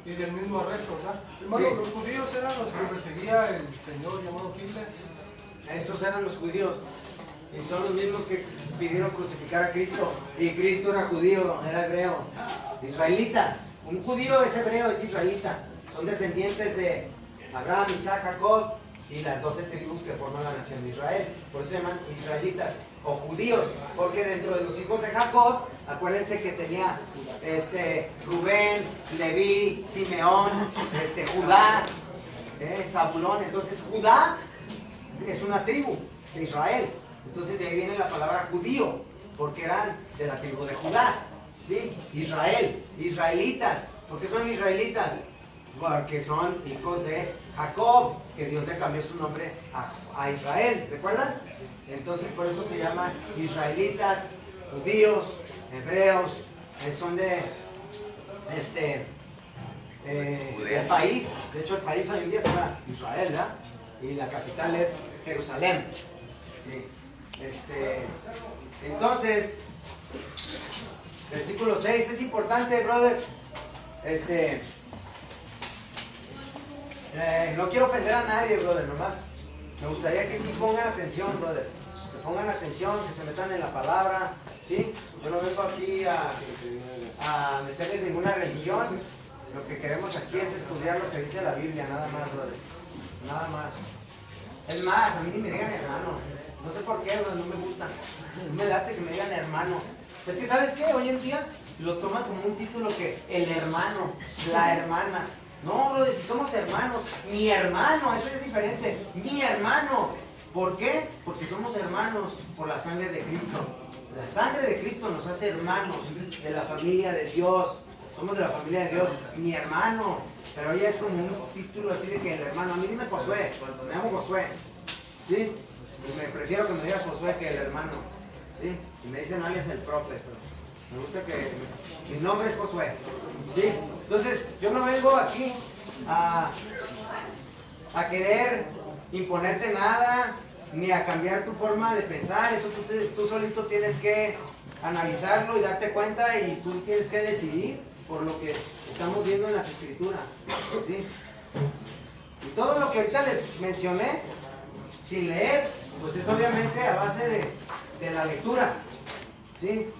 Y del mismo arresto, ¿verdad? Hermano, Sí. los judíos eran los que perseguía el señor llamado Hitler. Esos eran los judíos. Y son los mismos que pidieron crucificar a Cristo. Y Cristo era judío, era hebreo. Israelitas. Un judío es hebreo, es israelita. Son descendientes de Abraham, Isaac, Jacob y las 12 tribus que forman la nación de Israel. Por eso se llaman israelitas o judíos. Porque dentro de los hijos de Jacob, acuérdense que tenía Rubén, Leví, Simeón, Judá, Zabulón. Entonces Judá es una tribu de Israel. Entonces de ahí viene la palabra judío, porque eran de la tribu de Judá. ¿Sí? Israel, israelitas. ¿Por qué son israelitas? Porque son hijos de Jacob, que Dios le cambió su nombre a Israel. ¿Recuerdan? Entonces por eso se llaman israelitas, judíos, hebreos. Son de el país. De hecho el país hoy en día se llama Israel, ¿verdad? Y la capital es Jerusalén. Sí. Entonces, versículo 6 es importante, brother. No quiero ofender a nadie, brother. Nomás me gustaría que sí pongan atención, brother. Que pongan atención, que se metan en la palabra. ¿Sí? Yo no vengo aquí a meterles ninguna religión. Lo que queremos aquí es estudiar lo que dice la Biblia, nada más, brother. Nada más. Es más, a mí ni me digan hermano. No sé por qué, brother, no me gusta. No me late que me digan hermano. Es que, ¿sabes qué? Hoy en día lo toman como un título que el hermano, la hermana. No, brother, si somos hermanos, mi hermano, eso es diferente. Mi hermano. ¿Por qué? Porque somos hermanos por la sangre de Cristo. La sangre de Cristo nos hace hermanos de la familia de Dios. Somos de la familia de Dios. Mi hermano. Pero ella es como un título así de que el hermano. A mí dime Josué. Me llamo Josué. ¿Sí? Y me prefiero que me digas Josué que el hermano. ¿Sí? Y me dicen alias el profe. Pero me gusta que mi nombre es Josué. ¿Sí? Entonces, yo no vengo aquí a querer imponerte nada, ni a cambiar tu forma de pensar. Eso tú solito tienes que analizarlo y darte cuenta, y tú tienes que decidir por lo que estamos viendo en las escrituras. ¿Sí? Y todo lo que ahorita les mencioné, sin leer, pues es obviamente a base de la lectura. ¿Sí?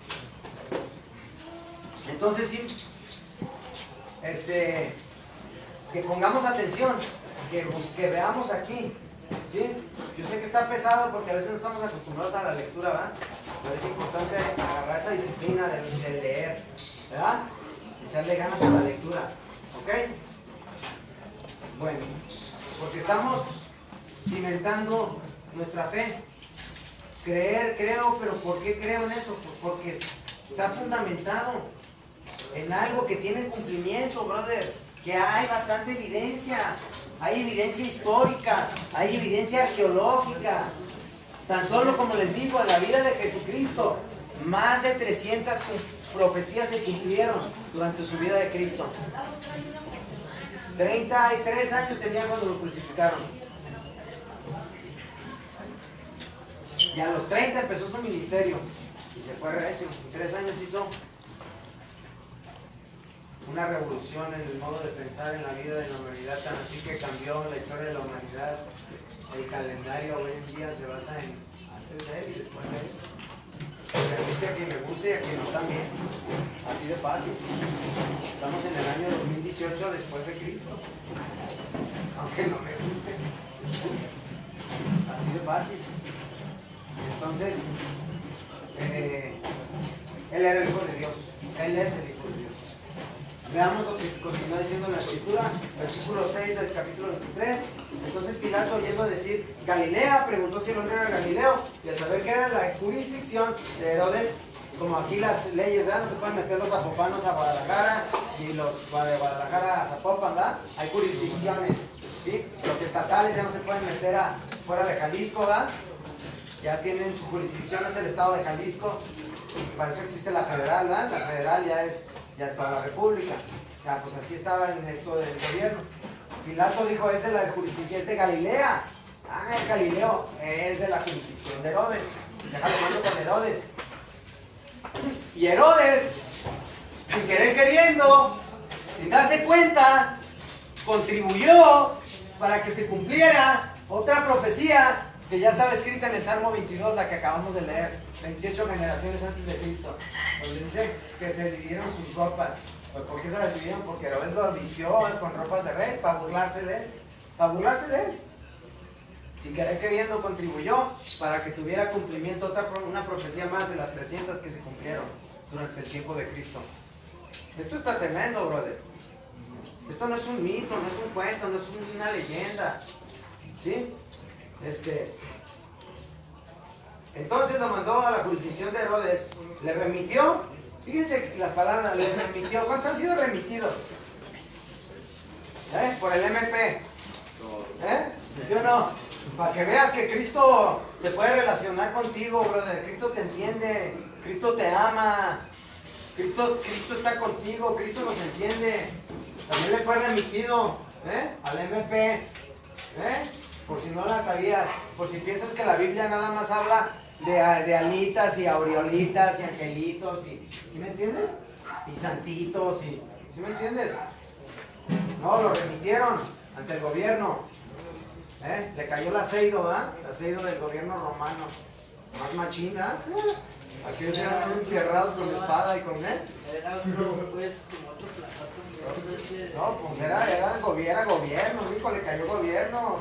Entonces sí, que pongamos atención, que veamos aquí. ¿Sí? Yo sé que está pesado porque a veces no estamos acostumbrados a la lectura, ¿verdad? Pero es importante agarrar esa disciplina de leer, ¿verdad? Echarle ganas a la lectura, ¿ok? Bueno, porque estamos cimentando nuestra fe. Creer, creo, pero ¿por qué creo en eso? Porque está fundamentado en algo que tiene cumplimiento, brother. Que hay bastante evidencia. Hay evidencia histórica, hay evidencia arqueológica. Tan solo como les digo, en la vida de Jesucristo, Más de 300 profecías se cumplieron durante su vida de Cristo. 33 años tenía cuando lo crucificaron. Y a los 30 empezó su ministerio. Y se fue recio. En 3 años hizo una revolución en el modo de pensar en la vida de la humanidad, tan así que cambió la historia de la humanidad. El calendario hoy en día se basa en antes de él y después de él. Me guste a quien le guste y a quien no también. Así de fácil. Estamos en el año 2018 después de Cristo. Aunque no me guste. Así de fácil. Entonces, Él era el Hijo de Dios. Él es el Hijo de Dios. Veamos lo que continúa diciendo la Escritura, versículo 6 del capítulo 23. Entonces Pilato, oyendo decir Galilea, preguntó si el hombre era Galileo, y al saber que era la jurisdicción de Herodes, como aquí las leyes, ¿verdad? No se pueden meter los zapopanos a Guadalajara, y los de Guadalajara a Zapopan, ¿verdad? Hay jurisdicciones, ¿sí? Los estatales ya no se pueden meter fuera de Jalisco, ¿verdad? Ya tienen su jurisdicción, es el estado de Jalisco, para eso existe la federal, ¿verdad? La federal ya es toda la república. Ya, pues así estaba en esto del gobierno. Pilato dijo, es de la jurisdicción, es de Galilea. Ah, es Galileo, es de la jurisdicción de Herodes. Déjalo mando con Herodes. Y Herodes, sin querer queriendo, sin darse cuenta, contribuyó para que se cumpliera otra profecía que ya estaba escrita en el Salmo 22, la que acabamos de leer, 28 generaciones antes de Cristo, donde dice que se dividieron sus ropas. ¿Por qué se las dividieron? Porque Herodes lo vistió con ropas de rey para burlarse de él. Para burlarse de él. Sin querer queriendo contribuyó para que tuviera cumplimiento una profecía más de las 300 que se cumplieron durante el tiempo de Cristo. Esto está tremendo, brother. Esto no es un mito, no es un cuento, no es una leyenda. ¿Sí? Entonces lo mandó a la jurisdicción de Herodes, le remitió, fíjense las palabras, le remitió. ¿Cuántos han sido remitidos? Por el MP. ¿Sí o no? Para que veas que Cristo se puede relacionar contigo, brother. Cristo te entiende, Cristo te ama, Cristo está contigo, Cristo nos entiende. También le fue remitido al MP. Por si no la sabías, por si piensas que la Biblia nada más habla de alitas y aureolitas y angelitos y, ¿sí me entiendes? Y santitos y, ¿sí me entiendes? No, lo remitieron ante el gobierno. Le cayó el aceido, ¿verdad? El aceido del gobierno romano. Más machina. Aquellos eran entierrados con espada y con él. Era otro, pues, como otro plato. No, pues era gobierno, Rico, le cayó gobierno,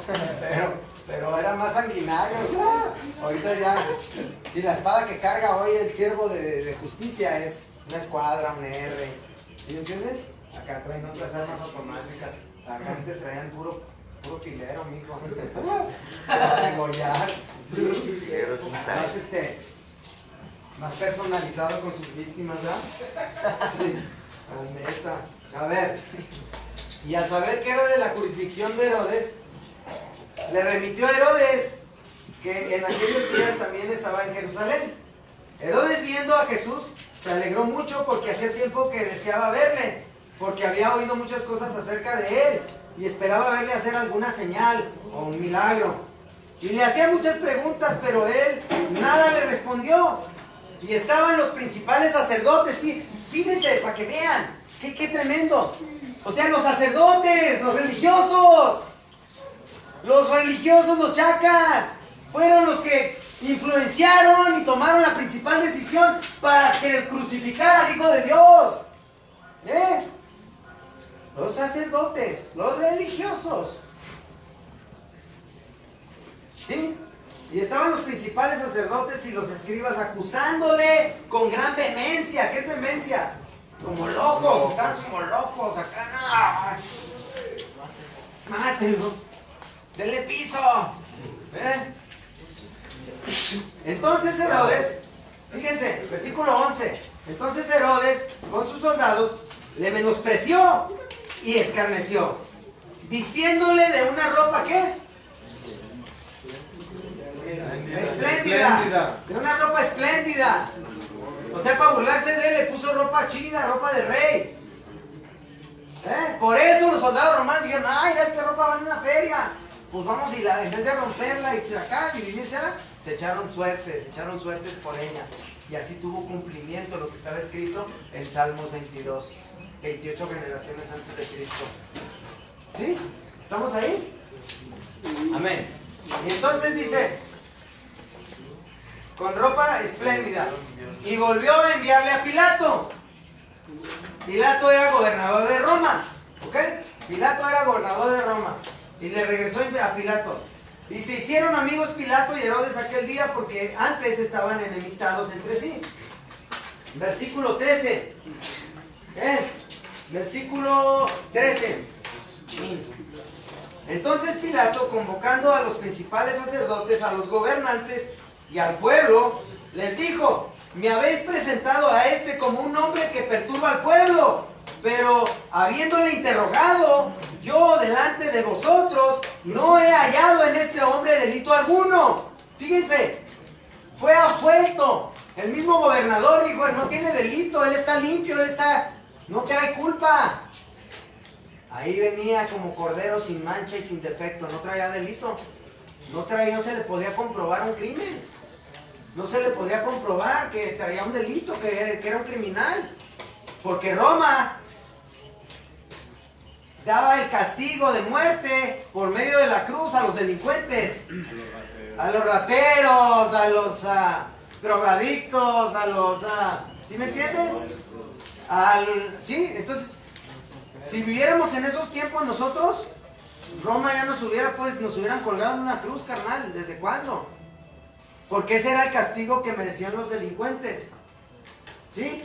pero era más sanguinario. Ahorita ya, si la espada que carga hoy el siervo de justicia es una escuadra, un R, ¿sí me entiendes? Acá traen otras armas automáticas, acá antes traían puro filero, mijo, para degollar, más personalizado con sus víctimas, ¿verdad? Sí, la neta. A ver, y al saber que era de la jurisdicción de Herodes, le remitió a Herodes, que en aquellos días también estaba en Jerusalén. Herodes, viendo a Jesús, se alegró mucho porque hacía tiempo que deseaba verle, porque había oído muchas cosas acerca de él y esperaba verle hacer alguna señal o un milagro. Y le hacía muchas preguntas, pero él nada le respondió. Y estaban los principales sacerdotes, fíjense, para que vean. ¡Qué tremendo! O sea, los sacerdotes, los religiosos, los chacas, fueron los que influenciaron y tomaron la principal decisión para que crucificara al Hijo de Dios. Los sacerdotes, los religiosos. ¿Sí? Y estaban los principales sacerdotes y los escribas acusándole con gran vehemencia. ¿Qué es vehemencia? Como locos, están como locos acá. No. Mátenlo. Denle piso. Entonces Herodes, fíjense, versículo 11. Entonces Herodes, con sus soldados, le menospreció y escarneció, vistiéndole de una ropa, ¿qué? Espléndida. De una ropa espléndida. O sea, para burlarse de él le puso ropa chida, ropa de rey. Por eso los soldados romanos dijeron, ay, esta ropa va en una feria. Pues vamos y en vez de romperla y acá dividírsela, se echaron suertes por ella. Y así tuvo cumplimiento lo que estaba escrito en Salmos 22, 28 generaciones antes de Cristo. ¿Sí? ¿Estamos ahí? Amén. Y entonces dice, con ropa espléndida. Y volvió a enviarle a Pilato. Pilato era gobernador de Roma. ¿Ok? Pilato era gobernador de Roma. Y le regresó a Pilato. Y se hicieron amigos Pilato y Herodes aquel día porque antes estaban enemistados entre sí. Versículo 13. Versículo 13. Entonces Pilato, convocando a los principales sacerdotes, a los gobernantes y al pueblo, les dijo: me habéis presentado a este como un hombre que perturba al pueblo, pero habiéndole interrogado yo delante de vosotros, no he hallado en este hombre delito alguno. Fíjense, fue absuelto. El mismo gobernador dijo: él no tiene delito, él está limpio, no trae culpa. Ahí venía como cordero sin mancha y sin defecto, no traía delito. No se le podía comprobar un crimen. No se le podía comprobar que traía un delito, que era un criminal. Porque Roma daba el castigo de muerte por medio de la cruz a los delincuentes, a los rateros, a los drogadictos, a los... ¿sí me entiendes? ¿Sí? Entonces, si viviéramos en esos tiempos nosotros, Roma ya nos hubieran colgado en una cruz, carnal. ¿Desde cuándo? Porque ese era el castigo que merecían los delincuentes. ¿Sí?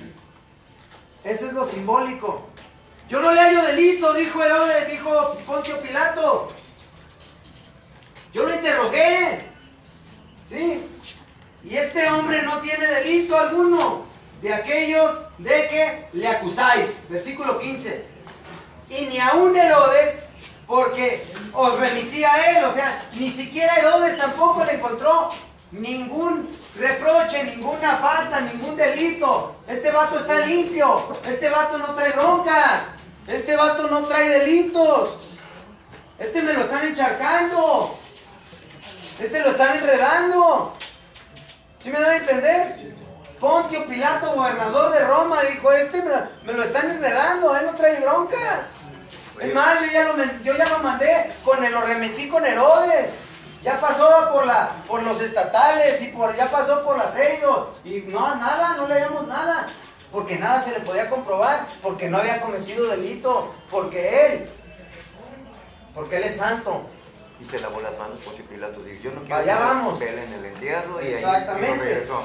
Eso es lo simbólico. Yo no le hallo delito, dijo Herodes, dijo Poncio Pilato. Yo lo interrogué. ¿Sí? Y este hombre no tiene delito alguno de aquellos de que le acusáis. Versículo 15. Y ni aun Herodes, porque os remití a él. O sea, ni siquiera Herodes tampoco le encontró ningún reproche, ninguna falta, ningún delito. Este vato está limpio. Este vato no trae broncas. Este vato no trae delitos. Este me lo están encharcando. Este lo están enredando. ¿Sí me da a entender? Poncio Pilato, gobernador de Roma, dijo: este me lo están enredando, él no trae broncas. Es más, yo ya lo mandé, lo remetí con Herodes. Ya pasó por los estatales y ya pasó por la Serio. Y no le hallamos nada. Porque nada se le podía comprobar. Porque no había cometido delito. Porque él es santo. Y se lavó las manos Poncio Pilato. Dijo: yo no quiero allá vamos. Él en el entierro. Y exactamente. Ahí regresó.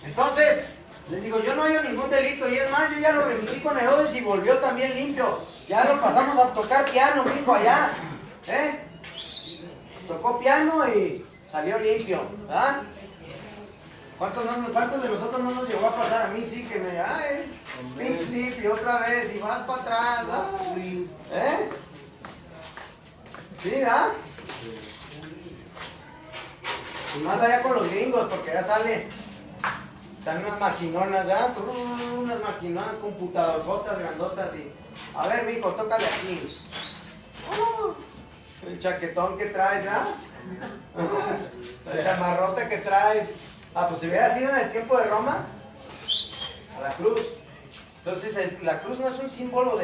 Entonces, les digo, yo no hallo ningún delito. Y es más, yo ya lo remití con Herodes y volvió también limpio. Ya lo pasamos a tocar piano, mijo, allá. Tocó piano y salió limpio, ¿verdad? ¿Cuántos de nosotros no nos llegó a pasar? A mí sí, que pink slip y otra vez, y vas para atrás, ¿no? Sí, ¿ah? Y más allá con los gringos, porque ya están unas maquinonas, ¿ya? Unas maquinonas, computadorzotas grandotas y... A ver, mijo, tócale aquí. El chaquetón que traes, ¿ah? La chamarrota que traes. Pues si hubiera sido en el tiempo de Roma, a la cruz. Entonces, la cruz no es un símbolo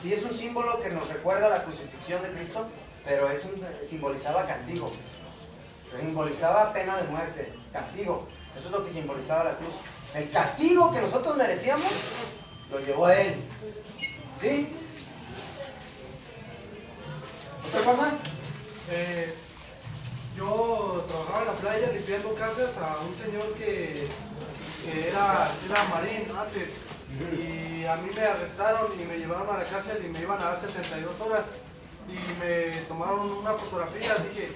sí es un símbolo que nos recuerda la crucifixión de Cristo, pero simbolizaba castigo. Simbolizaba pena de muerte, castigo. Eso es lo que simbolizaba la cruz. El castigo que nosotros merecíamos, lo llevó a Él. ¿Sí? ¿Otra cosa? Yo trabajaba en la playa limpiando casas a un señor que era marín antes. Y a mí me arrestaron y me llevaron a la cárcel y me iban a dar 72 horas. Y me tomaron una fotografía, dije,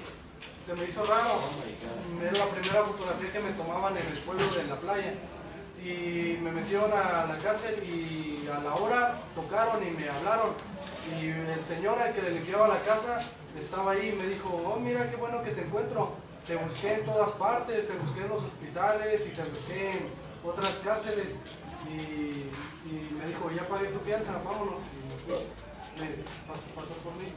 se me hizo raro. Era la primera fotografía que me tomaban en el pueblo de la playa. Y me metieron a la cárcel y a la hora tocaron y me hablaron. Y el señor al que le limpiaba la casa estaba ahí y me dijo: oh, mira qué bueno que te encuentro. Te busqué en todas partes, te busqué en los hospitales y te busqué otras cárceles y me dijo, ya pagué tu fianza, vámonos. Y me pasó por mí.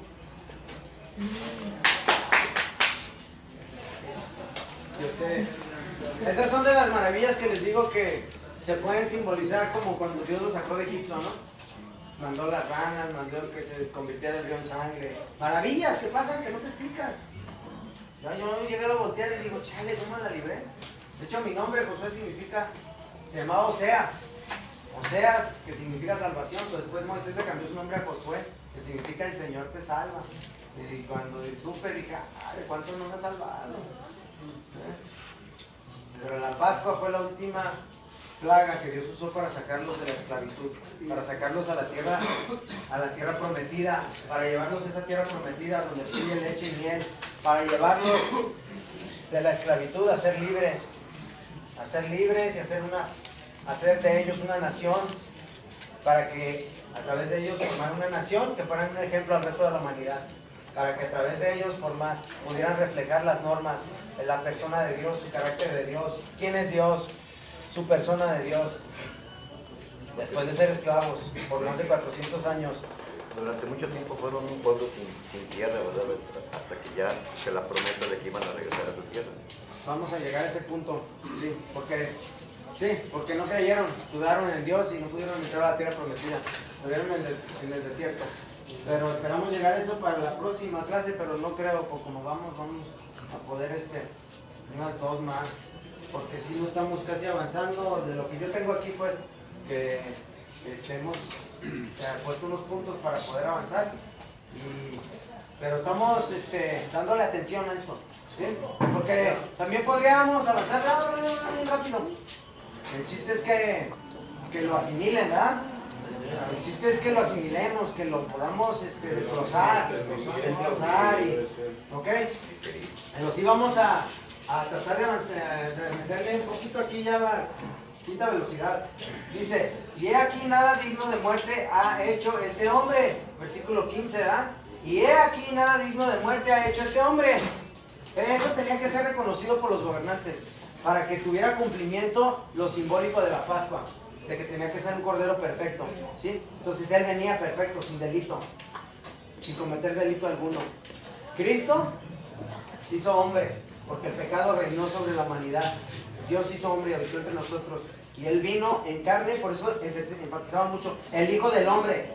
Esas son de las maravillas que les digo que se pueden simbolizar como cuando Dios los sacó de Egipto, ¿no? Mandó las ranas, mandó que se convirtiera el río en sangre. Maravillas que pasan que no te explicas. Yo he llegado a voltear y digo, chale, ¿cómo la libré? De hecho, mi nombre, Josué, se llamaba Oseas. Oseas, que significa salvación. Pero después Moisés le cambió su nombre a Josué, que significa el Señor te salva. Y cuando supe, dije, ¿de cuánto no me ha salvado? Pero la Pascua fue la última plaga que Dios usó para sacarlos de la esclavitud, para sacarlos a la tierra prometida, para llevarlos a esa tierra prometida donde fluye leche y miel, para llevarlos de la esclavitud a ser libres y hacer de ellos una nación, para que a través de ellos formar una nación que fueran un ejemplo al resto de la humanidad, para que a través de ellos pudieran reflejar las normas, la persona de Dios, su carácter de Dios, quién es Dios, su persona de Dios. Después de ser esclavos por más de 400 años. Durante mucho tiempo fueron un pueblo sin tierra, ¿verdad? Hasta que ya que la promesa de que iban a regresar a su tierra. Vamos a llegar a ese punto, porque no creyeron, dudaron en Dios y no pudieron entrar a la tierra prometida, estuvieron en el desierto. Pero esperamos llegar a eso para la próxima clase, pero no creo, porque como vamos a poder unas dos más, porque si no estamos casi avanzando. De lo que yo tengo aquí, pues, que hemos puesto unos puntos para poder avanzar, pero estamos dándole atención a eso, ¿sí? Porque también podríamos avanzar bien rápido. El chiste es que lo asimilen, ¿verdad? El chiste es que lo asimilemos, que lo podamos desglosar, ¿ok? Pero sí vamos a tratar de meterle un poquito aquí ya la quinta velocidad. Dice, y he aquí nada digno de muerte ha hecho este hombre. Versículo 15, ¿verdad? Y he aquí nada digno de muerte ha hecho este hombre. Eso tenía que ser reconocido por los gobernantes, para que tuviera cumplimiento lo simbólico de la Pascua, de que tenía que ser un cordero perfecto, ¿sí? Entonces él venía perfecto, sin delito, sin cometer delito alguno. Cristo se hizo hombre, porque el pecado reinó sobre la humanidad. Dios hizo hombre y habitó entre nosotros. Y él vino en carne, por eso enfatizaba mucho, el Hijo del Hombre,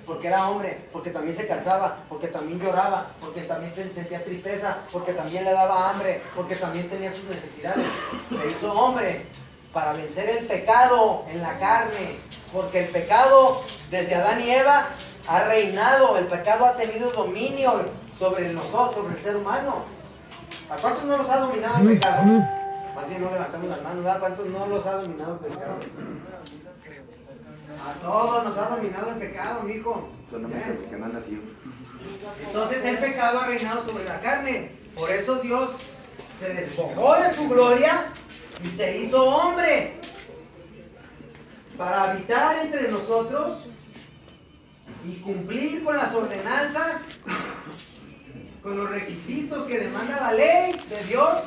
porque era hombre, porque también se cansaba, porque también lloraba, porque también sentía tristeza, porque también le daba hambre, porque también tenía sus necesidades. Se hizo hombre para vencer el pecado en la carne, porque el pecado desde Adán y Eva ha reinado, el pecado ha tenido dominio sobre nosotros, sobre el ser humano. ¿A cuántos no los ha dominado el pecado? Más bien no levantamos las manos, ¿verdad? ¿Cuántos no los ha dominado el pecado? A todos nos ha dominado el pecado, mijo. Solamente que no han nacido. Entonces el pecado ha reinado sobre la carne. Por eso Dios se despojó de su gloria y se hizo hombre para habitar entre nosotros y cumplir con las ordenanzas, con los requisitos que demanda la ley de Dios,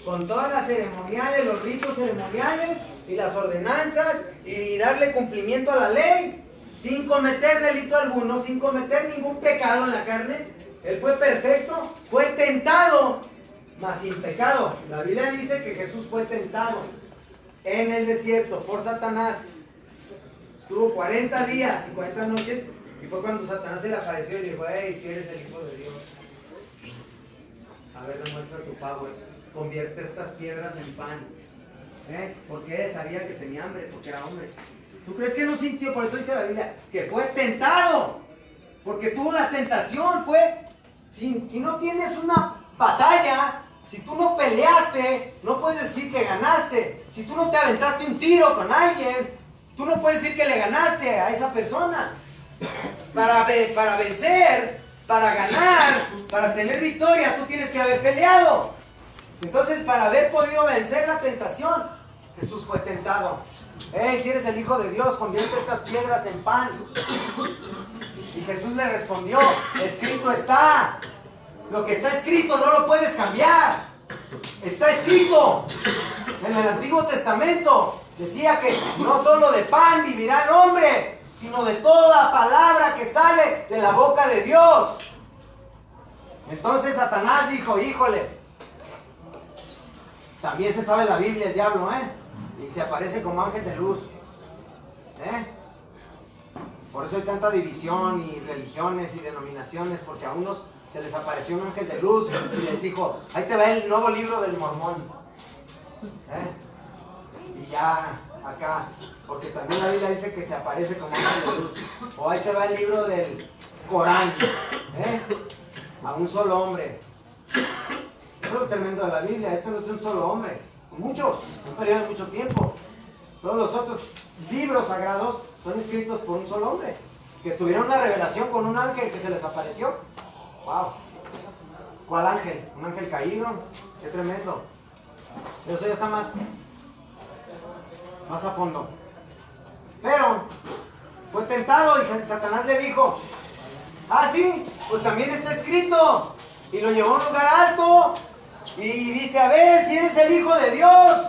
con todas las ceremoniales, los ritos ceremoniales y las ordenanzas, y darle cumplimiento a la ley sin cometer delito alguno, sin cometer ningún pecado en la carne. Él fue perfecto, fue tentado, mas sin pecado. La Biblia dice que Jesús fue tentado en el desierto por Satanás. Estuvo 40 días y 40 noches, y fue cuando Satanás se le apareció y dijo, hey, si eres el Hijo de Dios, a ver, demuestra tu power. Convierte estas piedras en pan. Porque sabía que tenía hambre, porque era hombre. ¿Tú crees que no sintió? Por eso dice la Biblia que fue tentado, porque tuvo la tentación. Si no tienes una batalla, si tú no peleaste, no puedes decir que ganaste. Si tú no te aventaste un tiro con alguien, tú no puedes decir que le ganaste a esa persona. Para vencer, para ganar, para tener victoria, tú tienes que haber peleado. Entonces, para haber podido vencer la tentación, Jesús fue tentado. Si eres el Hijo de Dios, convierte estas piedras en pan. Y Jesús le respondió, escrito está. Lo que está escrito no lo puedes cambiar. Está escrito. en el Antiguo Testamento decía que no solo de pan vivirá el hombre, sino de toda palabra que sale de la boca de Dios. Entonces Satanás dijo, híjole, también se sabe la Biblia el diablo, y se aparece como ángel de luz, Por eso hay tanta división y religiones y denominaciones, porque a unos se les apareció un ángel de luz y les dijo, ahí te va el nuevo libro del Mormón, y ya acá, porque también la Biblia dice que se aparece como ángel de luz, o ahí te va el libro del Corán, a un solo hombre. Eso es lo tremendo de la Biblia, esto no es un solo hombre, muchos, un periodo de mucho tiempo. Todos los otros libros sagrados son escritos por un solo hombre, que tuvieron una revelación con un ángel que se les apareció. ¡Wow! ¿Cuál ángel? ¿Un ángel caído? ¡Qué tremendo! Eso ya está más a fondo. Pero fue tentado y Satanás le dijo, ah, sí, pues también está escrito. Y lo llevó a un lugar alto y dice, a ver, si eres el Hijo de Dios,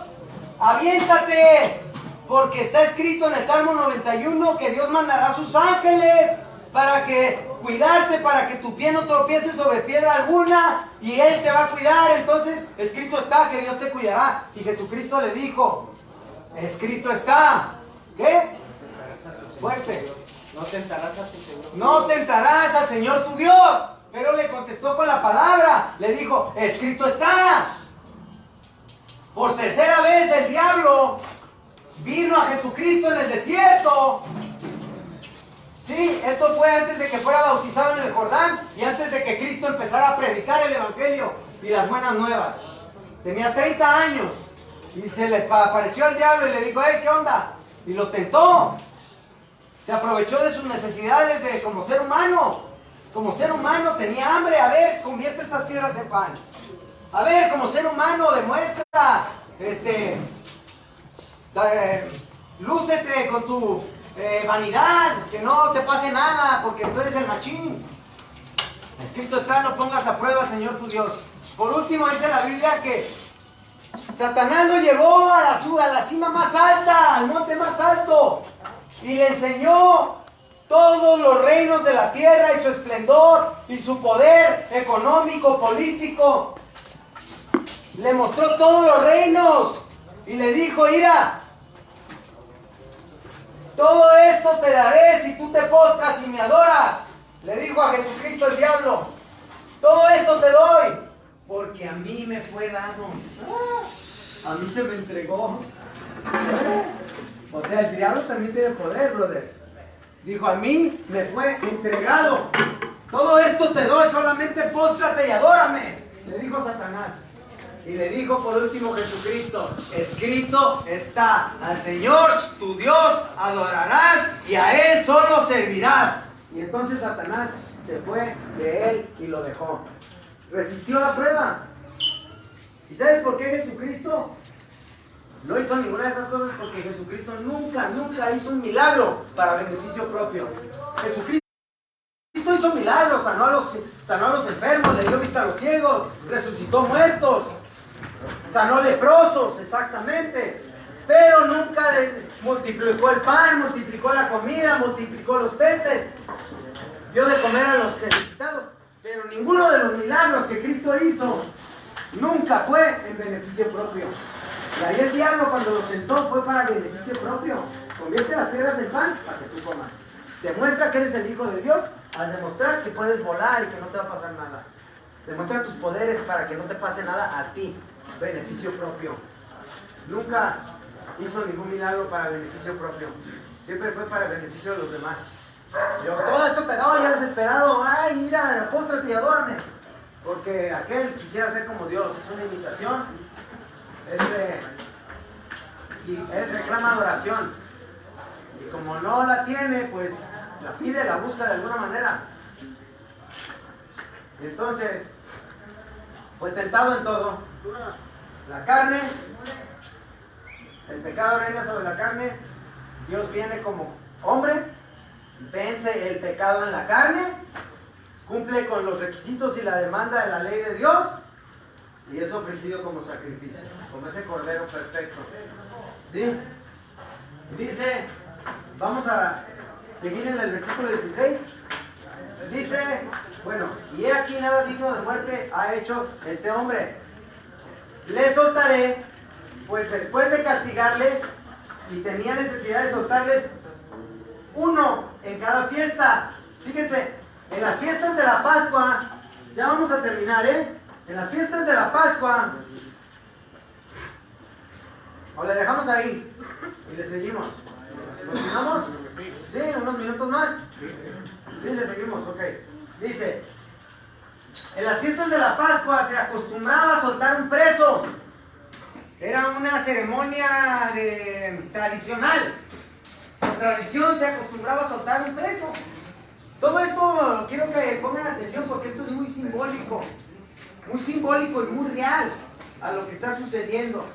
aviéntate, porque está escrito en el Salmo 91 que Dios mandará a sus ángeles para que cuidarte, para que tu pie no tropiece sobre piedra alguna, y Él te va a cuidar. Entonces, escrito está que Dios te cuidará. Y Jesucristo le dijo, escrito está, ¿qué? Fuerte. No tentarás a tu Señor. No tentarás al Señor tu Dios. Pero le contestó con la palabra, le dijo, escrito está. Por tercera vez el diablo vino a Jesucristo en el desierto. Sí, esto fue antes de que fuera bautizado en el Jordán y antes de que Cristo empezara a predicar el Evangelio y las buenas nuevas. Tenía 30 años y se le apareció al diablo y le dijo, ¿qué onda? Y lo tentó. Se aprovechó de sus necesidades como ser humano. Como ser humano tenía hambre. A ver, convierte estas piedras en pan. A ver, como ser humano demuestra, lúcete con tu vanidad, que no te pase nada, porque tú eres el machín. Escrito está, no pongas a prueba al Señor tu Dios. Por último dice la Biblia que Satanás lo llevó a la cima más alta, al monte más alto, y le enseñó todos los reinos de la tierra y su esplendor y su poder económico, político. Le mostró todos los reinos y le dijo, mira, todo esto te daré si tú te postras y me adoras. Le dijo a Jesucristo el diablo, todo esto te doy porque a mí me fue dado. A mí se me entregó. O sea, el diablo también tiene poder, brother. Dijo, a mí me fue entregado. Todo esto te doy, solamente póstrate y adórame. Le dijo Satanás. Y le dijo por último Jesucristo, escrito está, al Señor tu Dios adorarás y a Él solo servirás. Y entonces Satanás se fue de él y lo dejó. Resistió la prueba. ¿Y sabes por qué Jesucristo no hizo ninguna de esas cosas? Porque Jesucristo nunca hizo un milagro para beneficio propio. Jesucristo hizo milagros, sanó a los enfermos, le dio vista a los ciegos, resucitó muertos, sanó leprosos, exactamente. Pero nunca multiplicó el pan, multiplicó la comida, multiplicó los peces, dio de comer a los necesitados. Pero ninguno de los milagros que Cristo hizo nunca fue en beneficio propio. Y ahí el diablo, cuando lo tentó, fue para beneficio propio. Convierte las piedras en pan para que tú comas. Demuestra que eres el Hijo de Dios al demostrar que puedes volar y que no te va a pasar nada. Demuestra tus poderes para que no te pase nada a ti. Beneficio propio. Nunca hizo ningún milagro para beneficio propio. Siempre fue para el beneficio de los demás. Yo, todo esto te doy, ya desesperado. Ay, mira, póstrate y adórame. Porque aquel quisiera ser como Dios. Es una imitación. Y él reclama adoración. Y como no la tiene, pues la pide, la busca de alguna manera. Y entonces, fue tentado en todo. La carne, el pecado reina sobre la carne. Dios viene como hombre, vence el pecado en la carne, cumple con los requisitos y la demanda de la ley de Dios, y es ofrecido como sacrificio, como ese cordero perfecto. ¿Sí? Dice, vamos a seguir en el versículo 16. Dice, bueno, y he aquí nada digno de muerte ha hecho este hombre. Le soltaré, pues después de castigarle, y tenía necesidad de soltarles uno en cada fiesta. Fíjense, en las fiestas de la Pascua, ya vamos a terminar, en las fiestas de la Pascua, o le dejamos ahí y le seguimos. ¿Continuamos? ¿Sí? ¿Unos minutos más? Sí, le seguimos, ok. Dice, en las fiestas de la Pascua se acostumbraba a soltar un preso. Era una ceremonia tradicional. Por tradición se acostumbraba a soltar un preso. Todo esto quiero que pongan atención porque esto es muy simbólico y muy real a lo que está sucediendo.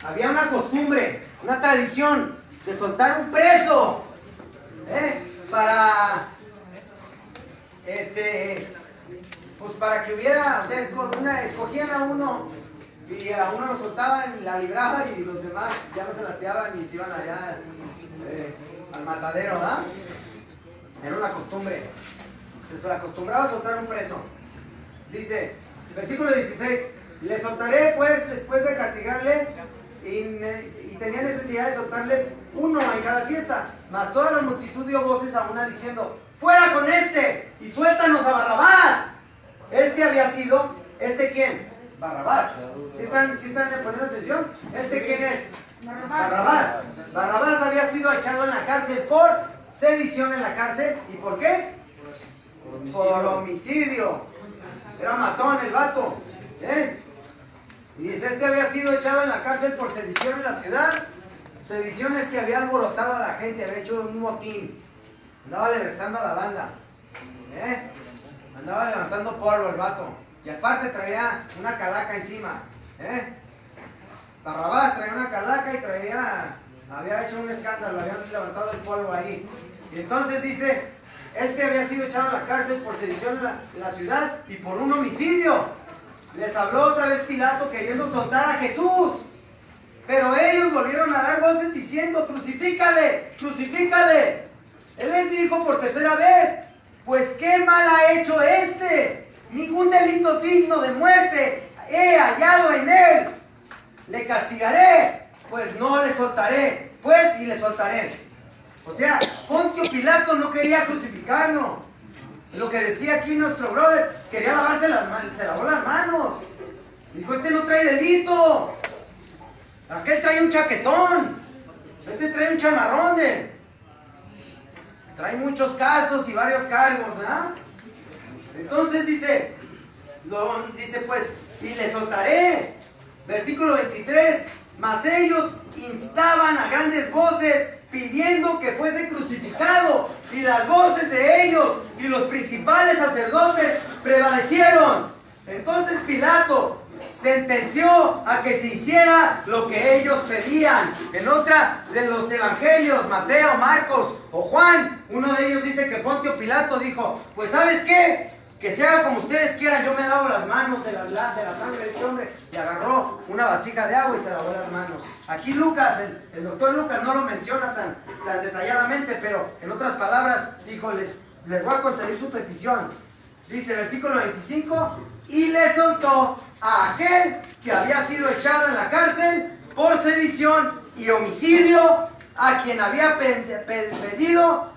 Había una costumbre, una tradición de soltar un preso para pues para que hubiera, o sea, escogían a uno y a uno lo soltaban y la libraban y los demás ya no se las piaban y se iban allá al matadero, ¿verdad? Era una costumbre. Se acostumbraba a soltar un preso. Dice, versículo 16, le soltaré pues después de castigarle y tenía necesidad de soltarles uno en cada fiesta. Mas toda la multitud dio voces a una diciendo, fuera con este y suéltanos a Barrabás. Este había sido, ¿este quién? Barrabás. ¿Sí están poniendo atención? ¿Este quién es? Barrabás. Barrabás había sido echado en la cárcel por sedición en la cárcel. ¿Y por qué? Por homicidio. Era matón el vato. Y dice, este había sido echado en la cárcel por sedición en la ciudad. Sedición es que había alborotado a la gente, había hecho un motín. Andaba destrozando a la banda. Andaba levantando polvo el vato. Y aparte traía una calaca encima. Barrabás traía una calaca y había hecho un escándalo, habían levantado el polvo ahí. Y entonces dice, este había sido echado a la cárcel por sedición en la ciudad y por un homicidio. Les habló otra vez Pilato queriendo soltar a Jesús. Pero ellos volvieron a dar voces diciendo, crucifícale, crucifícale. Él les dijo por tercera vez, pues qué mal ha hecho este. Ningún delito digno de muerte he hallado en él. Le castigaré, pues no le soltaré, pues y le soltaré. O sea, Pontio Pilato no quería crucificarlo. Lo que decía aquí nuestro brother, quería lavarse las manos, se lavó las manos. Dijo, este no trae delito. Aquel trae un chaquetón. Este trae un chamarrón trae muchos casos y varios cargos, ¿verdad? Entonces dice pues, y le soltaré. Versículo 23, mas ellos instaban a grandes voces pidiendo que fuese crucificado, y las voces de ellos y los principales sacerdotes prevalecieron. Entonces Pilato sentenció a que se hiciera lo que ellos pedían. En otra de los evangelios, Mateo, Marcos o Juan, uno de ellos dice que Pontio Pilato dijo, pues ¿sabes qué? Que se haga como ustedes quieran, yo me lavo las manos de la sangre de este hombre. Y agarró una vasija de agua y se lavó las manos. Aquí Lucas, el doctor Lucas no lo menciona tan detalladamente, pero en otras palabras dijo, les voy a conceder su petición. Dice versículo 25, y le soltó a aquel que había sido echado en la cárcel por sedición y homicidio, a quien habían pedido,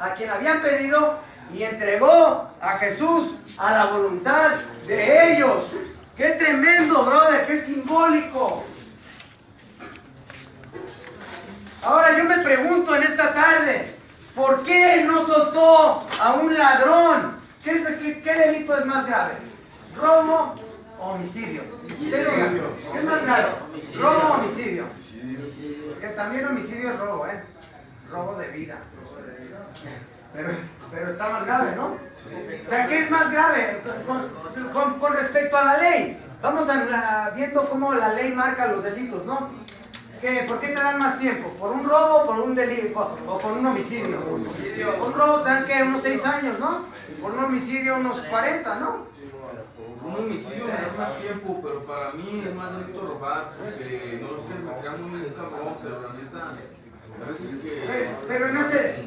y entregó a Jesús a la voluntad de ellos. ¡Qué tremendo, brother! ¡Qué simbólico! Ahora yo me pregunto en esta tarde, ¿por qué no soltó a un ladrón? ¿Qué delito es más grave? ¿Robo o homicidio? ¿Qué es más grave? ¿Robo o homicidio? Que también homicidio es robo, robo de vida. Pero está más grave, ¿no? O sea, ¿qué es más grave con respecto a la ley? Vamos viendo cómo la ley marca los delitos, ¿no? ¿Por qué te dan más tiempo? ¿Por un robo, por un delito o por un homicidio? Por un robo te dan, ¿qué? Unos 6 años, ¿no? Por un homicidio unos 40, ¿no? Un homicidio me da más tiempo, pero para mí es más delito robar, porque no es que me crea muy cabrón, pero la neta, a veces que... Pero no sé,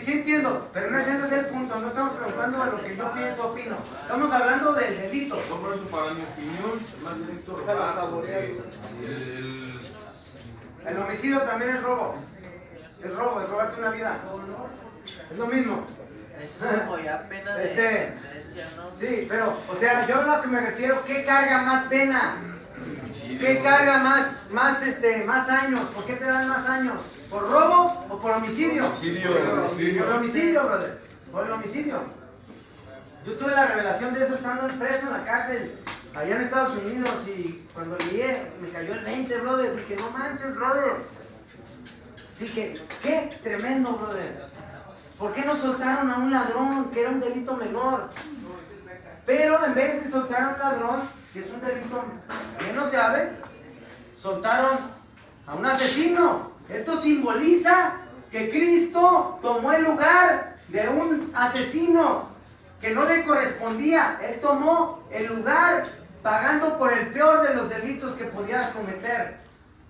sí entiendo, pero no ese no es el punto, no estamos preguntando a lo que yo pienso, opino, estamos hablando del delito. No, por eso para mi opinión es más delito robar, porque El homicidio también es robo, es robarte una vida, es lo mismo. Eso es como ya pena de sentencia, ¿no? Sí, pero, o sea, yo a lo que me refiero, ¿qué carga más pena? ¿Qué carga más años? ¿Por qué te dan más años? ¿Por robo o por homicidio? Por homicidio, brother. Por el homicidio. Yo tuve la revelación de eso estando preso en la cárcel, allá en Estados Unidos, y cuando llegué me cayó el 20, brother. Dije, no manches, brother. Dije, qué tremendo, brother. ¿Por qué no soltaron a un ladrón, que era un delito menor? Pero en vez de soltar a un ladrón, que es un delito menos grave, soltaron a un asesino. Esto simboliza que Cristo tomó el lugar de un asesino que no le correspondía. Él tomó el lugar pagando por el peor de los delitos que podía cometer.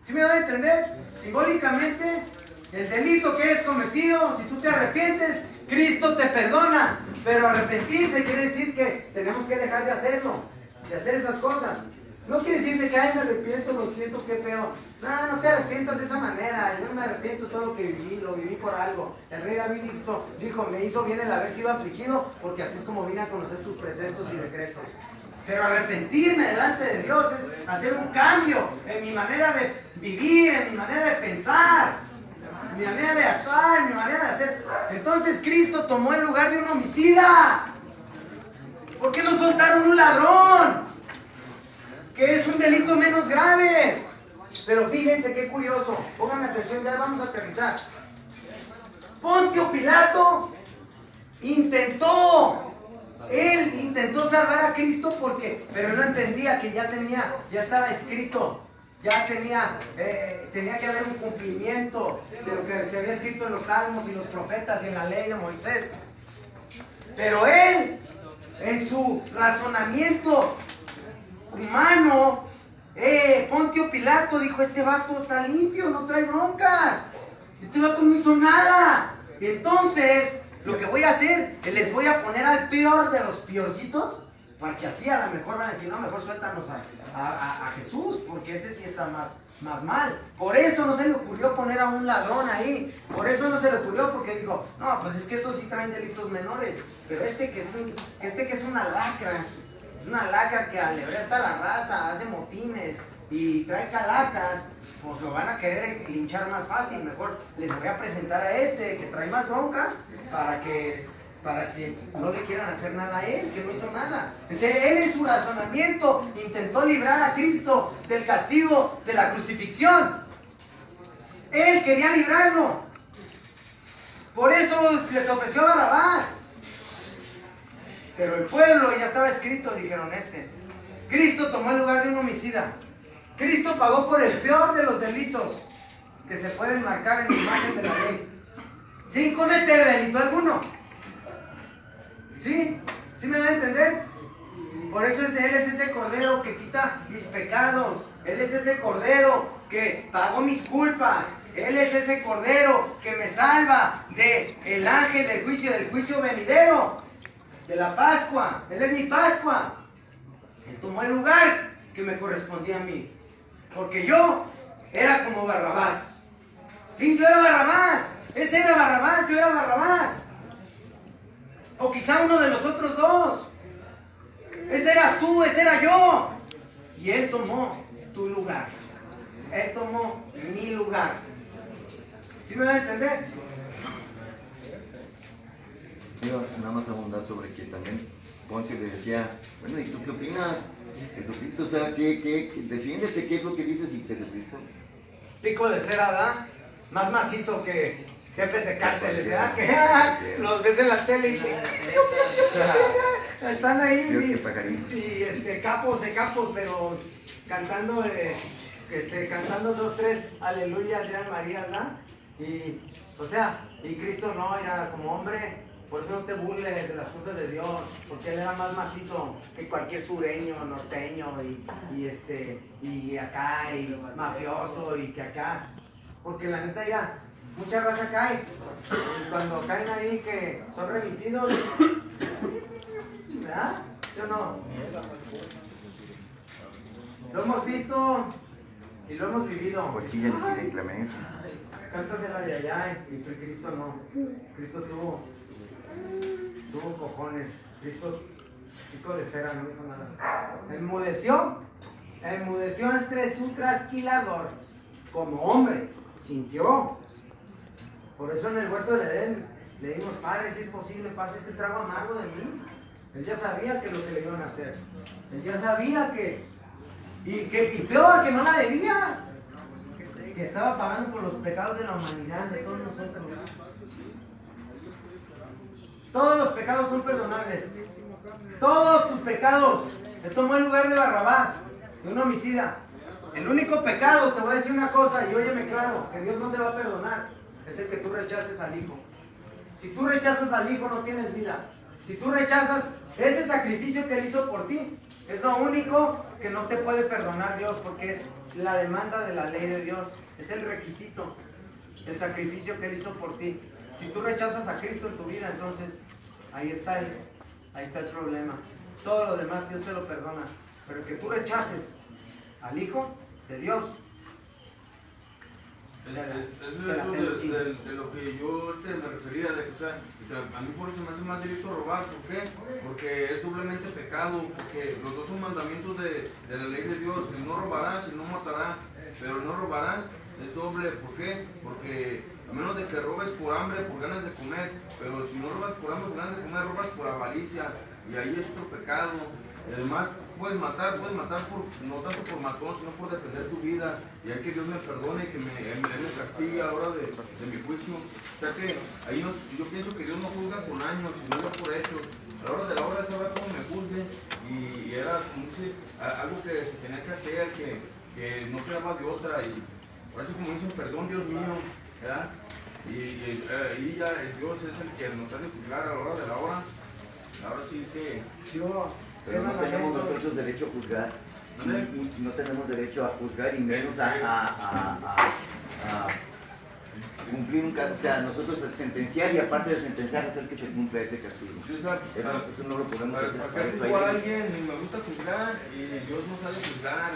¿Sí me va a entender? Simbólicamente, el delito que es cometido, si tú te arrepientes, Cristo te perdona. Pero arrepentirse quiere decir que tenemos que dejar de hacerlo, de hacer esas cosas. No quiere decir de que, ay, me arrepiento, lo siento, qué feo. No te arrepientas de esa manera. Yo no me arrepiento de todo lo que viví, lo viví por algo. El rey David dijo, me hizo bien el haber sido afligido, porque así es como vine a conocer tus preceptos y decretos. Pero arrepentirme delante de Dios es hacer un cambio en mi manera de vivir, en mi manera de pensar, en mi manera de actuar, en mi manera de hacer. Entonces Cristo tomó el lugar de un homicida. ¿Por qué no soltaron un ladrón? Que es un delito menos grave. Pero fíjense qué curioso. Pónganme atención, ya vamos a aterrizar. Poncio Pilato él intentó salvar a Cristo pero él no entendía que ya estaba escrito, tenía que haber un cumplimiento de lo que se había escrito en los salmos y los profetas y en la ley de Moisés. Pero él, en su razonamiento humano, Poncio Pilato dijo, este vato está limpio, no trae broncas, este vato no hizo nada. Y entonces, lo que voy a hacer, les voy a poner al peor de los peorcitos, para que así a lo mejor van a decir, no, mejor suéltanos a Jesús, porque ese sí está más mal. Por eso no se le ocurrió poner a un ladrón ahí, por eso no se le ocurrió, porque dijo, no, pues es que estos sí traen delitos menores, pero este que es una lacra que alebresta a la raza, hace motines y trae calacas, pues lo van a querer linchar más fácil. Mejor les voy a presentar a este que trae más bronca para que no le quieran hacer nada a él, que no hizo nada. Entonces, él en su razonamiento intentó librar a Cristo del castigo de la crucifixión. Él quería librarlo. Por eso les ofreció a Barrabás. Pero el pueblo, ya estaba escrito, dijeron Cristo tomó el lugar de un homicida. Cristo pagó por el peor de los delitos que se pueden marcar en la imagen de la ley, sin cometer delito alguno. ¿Sí? ¿Sí me da a entender? Por eso Él es ese cordero que quita mis pecados. Él es ese cordero que pagó mis culpas. Él es ese cordero que me salva del ángel del juicio venidero, de la Pascua. Él es mi Pascua. Él tomó el lugar que me correspondía a mí. Porque yo era como Barrabás. Sí, yo era Barrabás. Ese era Barrabás, yo era Barrabás. O quizá uno de los otros dos. Ese eras tú, ese era yo. Y Él tomó tu lugar. Él tomó mi lugar. ¿Sí me van a entender? Quiero nada más abundar sobre que también Poncio le decía, bueno, ¿y tú qué opinas? Jesucristo, o sea, defiéndete, ¿qué es lo que dices y Jesucristo? Pico de cera, ¿verdad? Más macizo que jefes de cárceles, ¿verdad? Que los ves en la tele y están ahí y capos de capos, pero cantando cantando 2, 3 aleluyas, ya María, ¿verdad? Y, o sea, y Cristo no era como hombre, por eso no te burles de las cosas de Dios, porque él era más macizo que cualquier sureño, norteño, y acá, y mafioso, y que acá. Porque la neta ya, mucha raza cae, y cuando caen ahí que son remitidos, ¿verdad? ¿Yo no? Lo hemos visto y lo hemos vivido. Cuchilla le pide clemencia. Cántasela de allá y Cristo no. Cristo tuvo cojones. Cristo pico de cera, no dijo nada. Enmudeció entre su trasquilador. Como hombre, sintió. Por eso en el huerto de Edén le dimos, Padre, si es posible, pase este trago amargo de mí. Él ya sabía que lo que le iban a hacer. Él ya sabía y peor, que no la debía. Que estaba pagando por los pecados de la humanidad, de todos nosotros. Todos los pecados son perdonables. Todos tus pecados. Él tomó el lugar de Barrabás, de un homicida. El único pecado, te voy a decir una cosa, y óyeme claro, que Dios no te va a perdonar, es el que tú rechaces al Hijo. Si tú rechazas al Hijo, no tienes vida. Si tú rechazas ese sacrificio que Él hizo por ti, es lo único que no te puede perdonar Dios, porque es la demanda de la ley de Dios. Es el requisito, el sacrificio que Él hizo por ti. Si tú rechazas a Cristo en tu vida, entonces ahí está el problema. Todo lo demás Dios te lo perdona. Pero el que tú rechaces al Hijo de Dios. Eso es de lo que yo me refería, de que, o sea, a mí por eso me hace más delito robar. ¿Por qué? Porque es doblemente pecado, porque los dos son mandamientos de la ley de Dios: el no robarás y no matarás. Pero el no robarás es doble. ¿Por qué? Porque a menos de que robes por hambre, por ganas de comer, pero si no robas por hambre, por ganas de comer, robas por avaricia, y ahí es otro pecado. Además, puedes matar no tanto por matón, sino por defender tu vida, y hay que Dios me perdone y que me castigue a la hora de mi juicio. O sea que ahí yo pienso que Dios no juzga con años, sino por hechos. A la hora de la hora sabrá cómo me juzgue, y era como algo que se tenía que hacer, que no quedaba de otra, y por eso como dicen, perdón Dios mío, ¿verdad? Y ahí ya Dios es el que nos ha de juzgar a la hora de la hora. Ahora sí que... Pero no tenemos nosotros derecho a juzgar. No tenemos derecho a juzgar y menos a cumplir un castigo. O sea, nosotros sentenciar, y aparte de sentenciar, hacer que se cumpla ese castigo. Eso no lo podemos hacer. Para a alguien me gusta juzgar y Dios no sabe juzgar.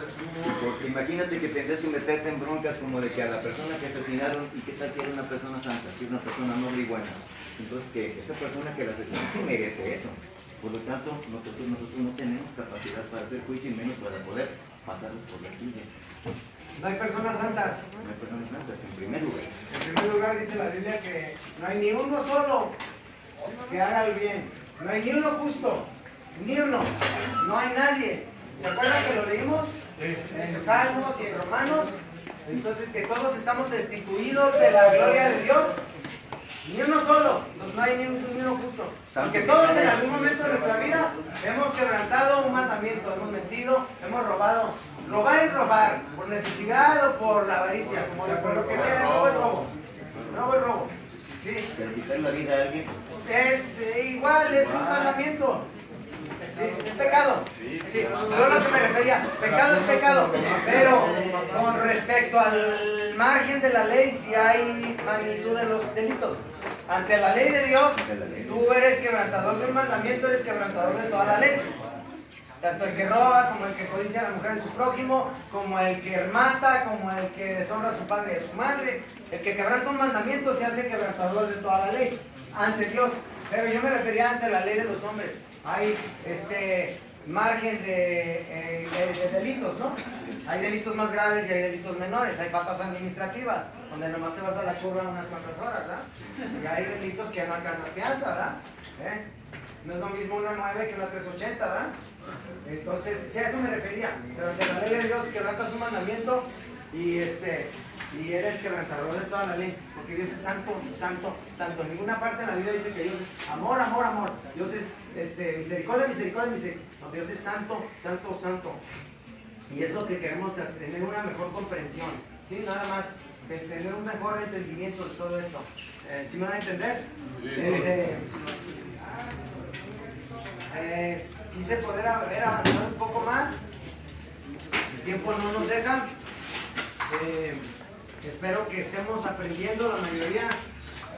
Porque imagínate que tendrías que meterte en broncas como de que a la persona que asesinaron, y qué tal si era una persona santa, si era una persona noble y buena. Entonces que esa persona que la asesinó sí merece eso. Por lo tanto, nosotros no tenemos capacidad para hacer juicio y menos para poder pasarlos por la silla. No hay personas santas. No hay personas santas, en primer lugar. En primer lugar dice la Biblia que no hay ni uno solo que haga el bien. No hay ni uno justo. Ni uno. No hay nadie. ¿Se acuerdan que lo leímos? En Salmos y en Romanos. Entonces que todos estamos destituidos de la gloria de Dios. Ni uno solo, no hay ni uno justo. Porque todos en algún momento de nuestra vida hemos quebrantado un mandamiento, hemos mentido, hemos robado. Robar es robar, por necesidad o por la avaricia, como por lo que sea, robo es robo. Robo es robo. ¿Sí? Pero quitar la vida a alguien. Es igual, es un mandamiento. ¿Sí? Es pecado. Sí, yo a lo que me refería, pecado es pecado, pero con respecto al margen de la ley, si hay magnitud de los delitos. Ante la ley de Dios, si tú eres quebrantador de un mandamiento, eres quebrantador de toda la ley. Tanto el que roba, como el que codicia a la mujer de su prójimo, como el que mata, como el que deshonra a su padre y a su madre. El que quebranta un mandamiento se hace quebrantador de toda la ley, ante Dios. Pero yo me refería ante la ley de los hombres. Hay margen de delitos, ¿no? Hay delitos más graves y hay delitos menores. Hay faltas administrativas, donde nomás te vas a la curva unas cuantas horas, ¿verdad? Y hay delitos que no alcanzas fianza, ¿verdad? No es lo mismo una 9 que una 380, ¿verdad? Entonces, sí, a eso me refería. Pero ante la ley de Dios quebrantas un mandamiento y eres quebrantador de toda la ley. Porque Dios es santo, santo, santo. En ninguna parte de la Biblia dice que Dios es amor, amor, amor. Dios es misericordia, misericordia, misericordia. No, Dios es santo, santo, santo. Y eso que queremos tener una mejor comprensión, ¿sí? Nada más, tener un mejor entendimiento de todo esto. ¿Sí me van a entender? Quise poder haber avanzado un poco más. El tiempo no nos deja. Espero que estemos aprendiendo la mayoría,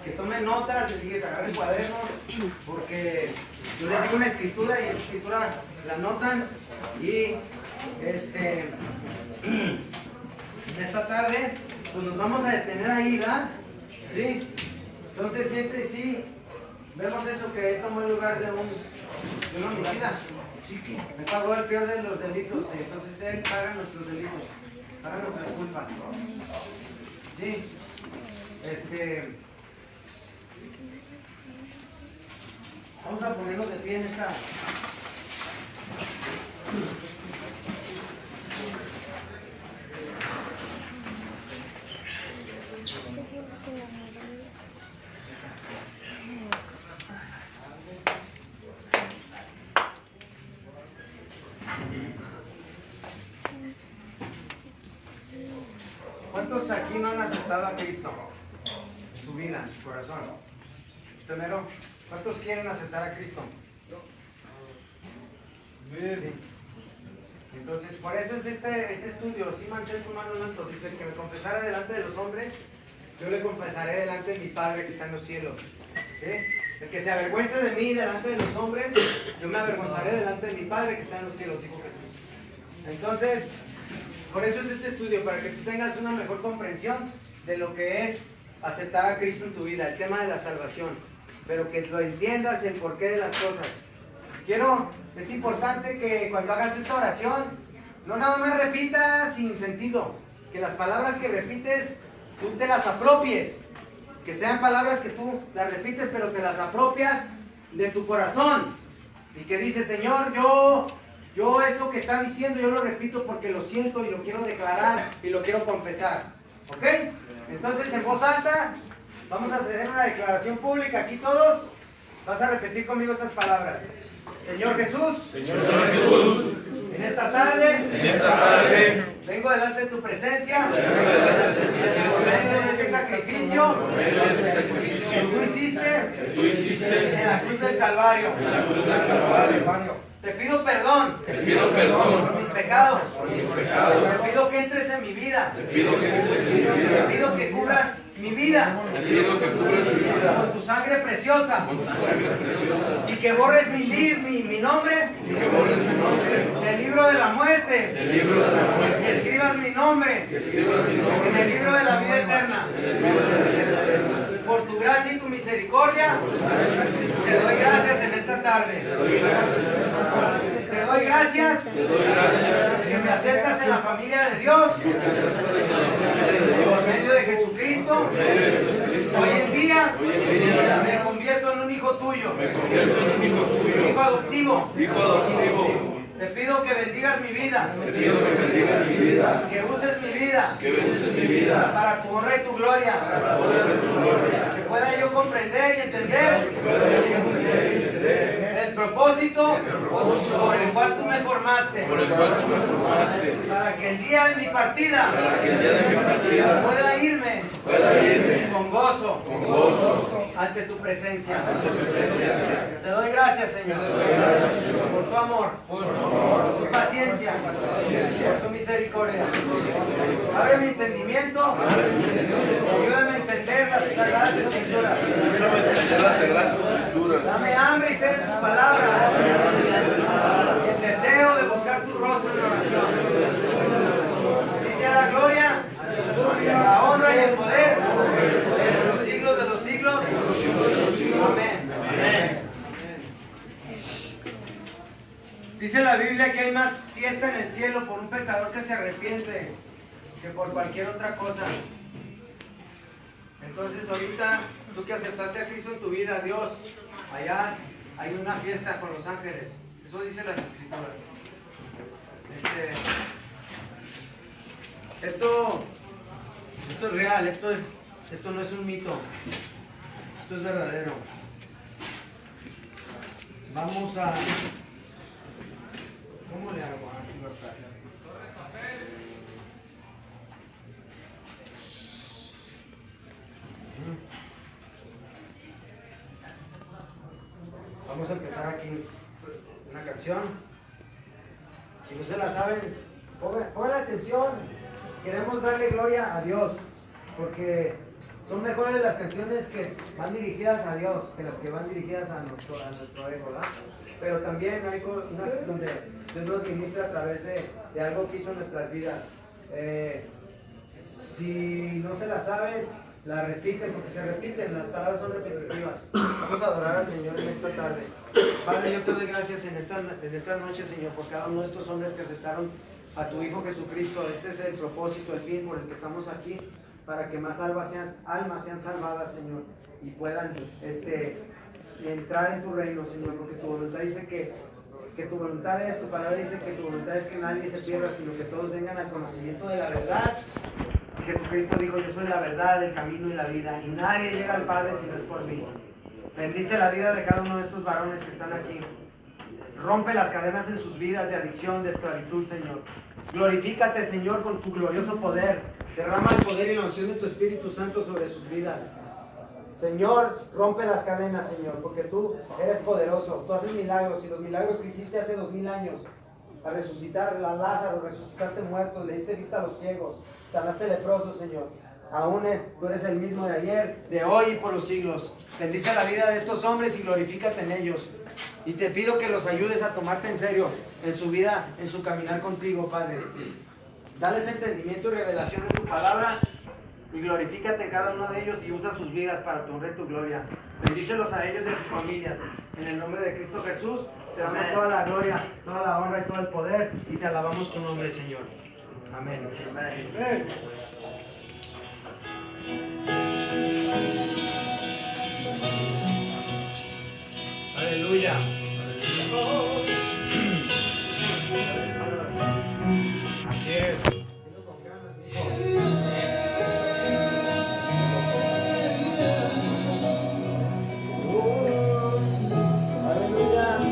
que tomen notas, que agarren cuadernos, porque yo les digo una escritura y esa escritura la anotan. Y en esta tarde pues nos vamos a detener ahí, ¿verdad? ¿Sí? Entonces siente, sí, vemos eso, que él tomó el lugar de un homicida. Él pagó el peor de los delitos, entonces él paga nuestros delitos, paga nuestras culpas. Sí, vamos a ponernos de pie en esta. ¿Cuántos aquí no han aceptado a Cristo en su vida, en su corazón? ¿Usted mero? ¿Cuántos quieren aceptar a Cristo? Sí. Entonces, por eso es este estudio. Si mantén tu mano en alto. Dice que me confesara delante de los hombres, yo le confesaré delante de mi Padre que está en los cielos. ¿Sí? El que se avergüence de mí delante de los hombres, yo me avergonzaré delante de mi Padre que está en los cielos, dijo Jesús. Entonces, por eso es este estudio, para que tú tengas una mejor comprensión de lo que es aceptar a Cristo en tu vida, el tema de la salvación, pero que lo entiendas el porqué de las cosas. Es importante que cuando hagas esta oración, no nada más repitas sin sentido, que las palabras que repites, tú te las apropies, que sean palabras que tú las repites, pero te las apropias de tu corazón, y que dices, Señor, yo eso que está diciendo, yo lo repito porque lo siento y lo quiero declarar y lo quiero confesar. ¿Ok? Entonces, en voz alta, vamos a hacer una declaración pública aquí todos. Vas a repetir conmigo estas palabras. Señor Jesús, en esta tarde, vengo delante de tu presencia, por medio de ese sacrificio que tú hiciste en la cruz del Calvario. Te pido perdón por mis pecados. Te pido que entres en mi vida. Te pido que cubras mi vida con tu sangre preciosa. Y que borres mi nombre del libro de la muerte. Que escribas mi nombre en el libro de la vida eterna. Por tu gracia y tu misericordia, te doy gracias en esta tarde. Te doy gracias que me aceptas en la familia de Dios por medio de Jesucristo. Hoy en día me convierto en un hijo tuyo, hijo adoptivo. Te pido que bendigas mi vida, que uses mi vida para tu honra y tu gloria, que pueda yo comprender y entender el propósito por el cual tú me formaste, para que el día de mi partida pueda irme con gozo ante tu presencia. Te doy gracias, Señor, por tu amor, por tu paciencia, por tu misericordia. Abre mi entendimiento, ayúdame a entender las sagradas escrituras. Dame hambre y sed de tus palabras, y el deseo de buscar tu rostro en oración. Dice la gloria, la honra y el poder de los siglos de los siglos. Amén. Dice la Biblia que hay más fiesta en el cielo por un pecador que se arrepiente que por cualquier otra cosa. Entonces ahorita, tú que aceptaste a Cristo en tu vida, Dios, allá hay una fiesta con los ángeles. Eso dice las escrituras. Esto es real, esto no es un mito. Esto es verdadero. Vamos a... ¿Cómo le hago? Aquí va a estar. Vamos a empezar aquí una canción. Si no se la saben, pongan atención. Queremos darle gloria a Dios, porque son mejores las canciones que van dirigidas a Dios que las que van dirigidas a nuestro ego, ¿verdad? Pero también hay unas donde Dios nos ministra a través de algo que hizo en nuestras vidas. Si no se la saben, la repiten, porque se repiten, las palabras son repetitivas. Vamos a adorar al Señor en esta tarde. Padre, yo te doy gracias en esta noche, Señor, por cada uno de estos hombres que aceptaron a tu Hijo Jesucristo. Este es el propósito, el fin por el que estamos aquí, para que más almas sean salvadas, Señor, y puedan entrar en tu reino, Señor, porque tu voluntad dice que tu voluntad es, tu palabra dice que tu voluntad es que nadie se pierda, sino que todos vengan al conocimiento de la verdad. Jesucristo dijo, yo soy la verdad, el camino y la vida, y nadie llega al Padre si no es por mí. Bendice la vida de cada uno de estos varones que están aquí. Rompe las cadenas en sus vidas de adicción, de esclavitud, Señor. Glorifícate, Señor, con tu glorioso poder. Derrama el poder y la unción de tu Espíritu Santo sobre sus vidas. Señor, rompe las cadenas, Señor, porque tú eres poderoso. Tú haces milagros, y los milagros que hiciste hace 2000 años, a resucitar a Lázaro, resucitaste muertos, le diste vista a los ciegos, sanaste leprosos, Señor. Aún tú eres el mismo de ayer, de hoy y por los siglos. Bendice la vida de estos hombres y glorifícate en ellos. Y te pido que los ayudes a tomarte en serio en su vida, en su caminar contigo, Padre. Dales entendimiento y revelación de tu palabra y glorifícate en cada uno de ellos y usa sus vidas para tu honra y tu gloria. Bendícelos a ellos y a sus familias. En el nombre de Cristo Jesús, te damos toda la gloria, toda la honra y todo el poder y te alabamos tu nombre, Señor. Amén. Amén. Aleluya. Así es. Aleluya.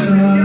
casa.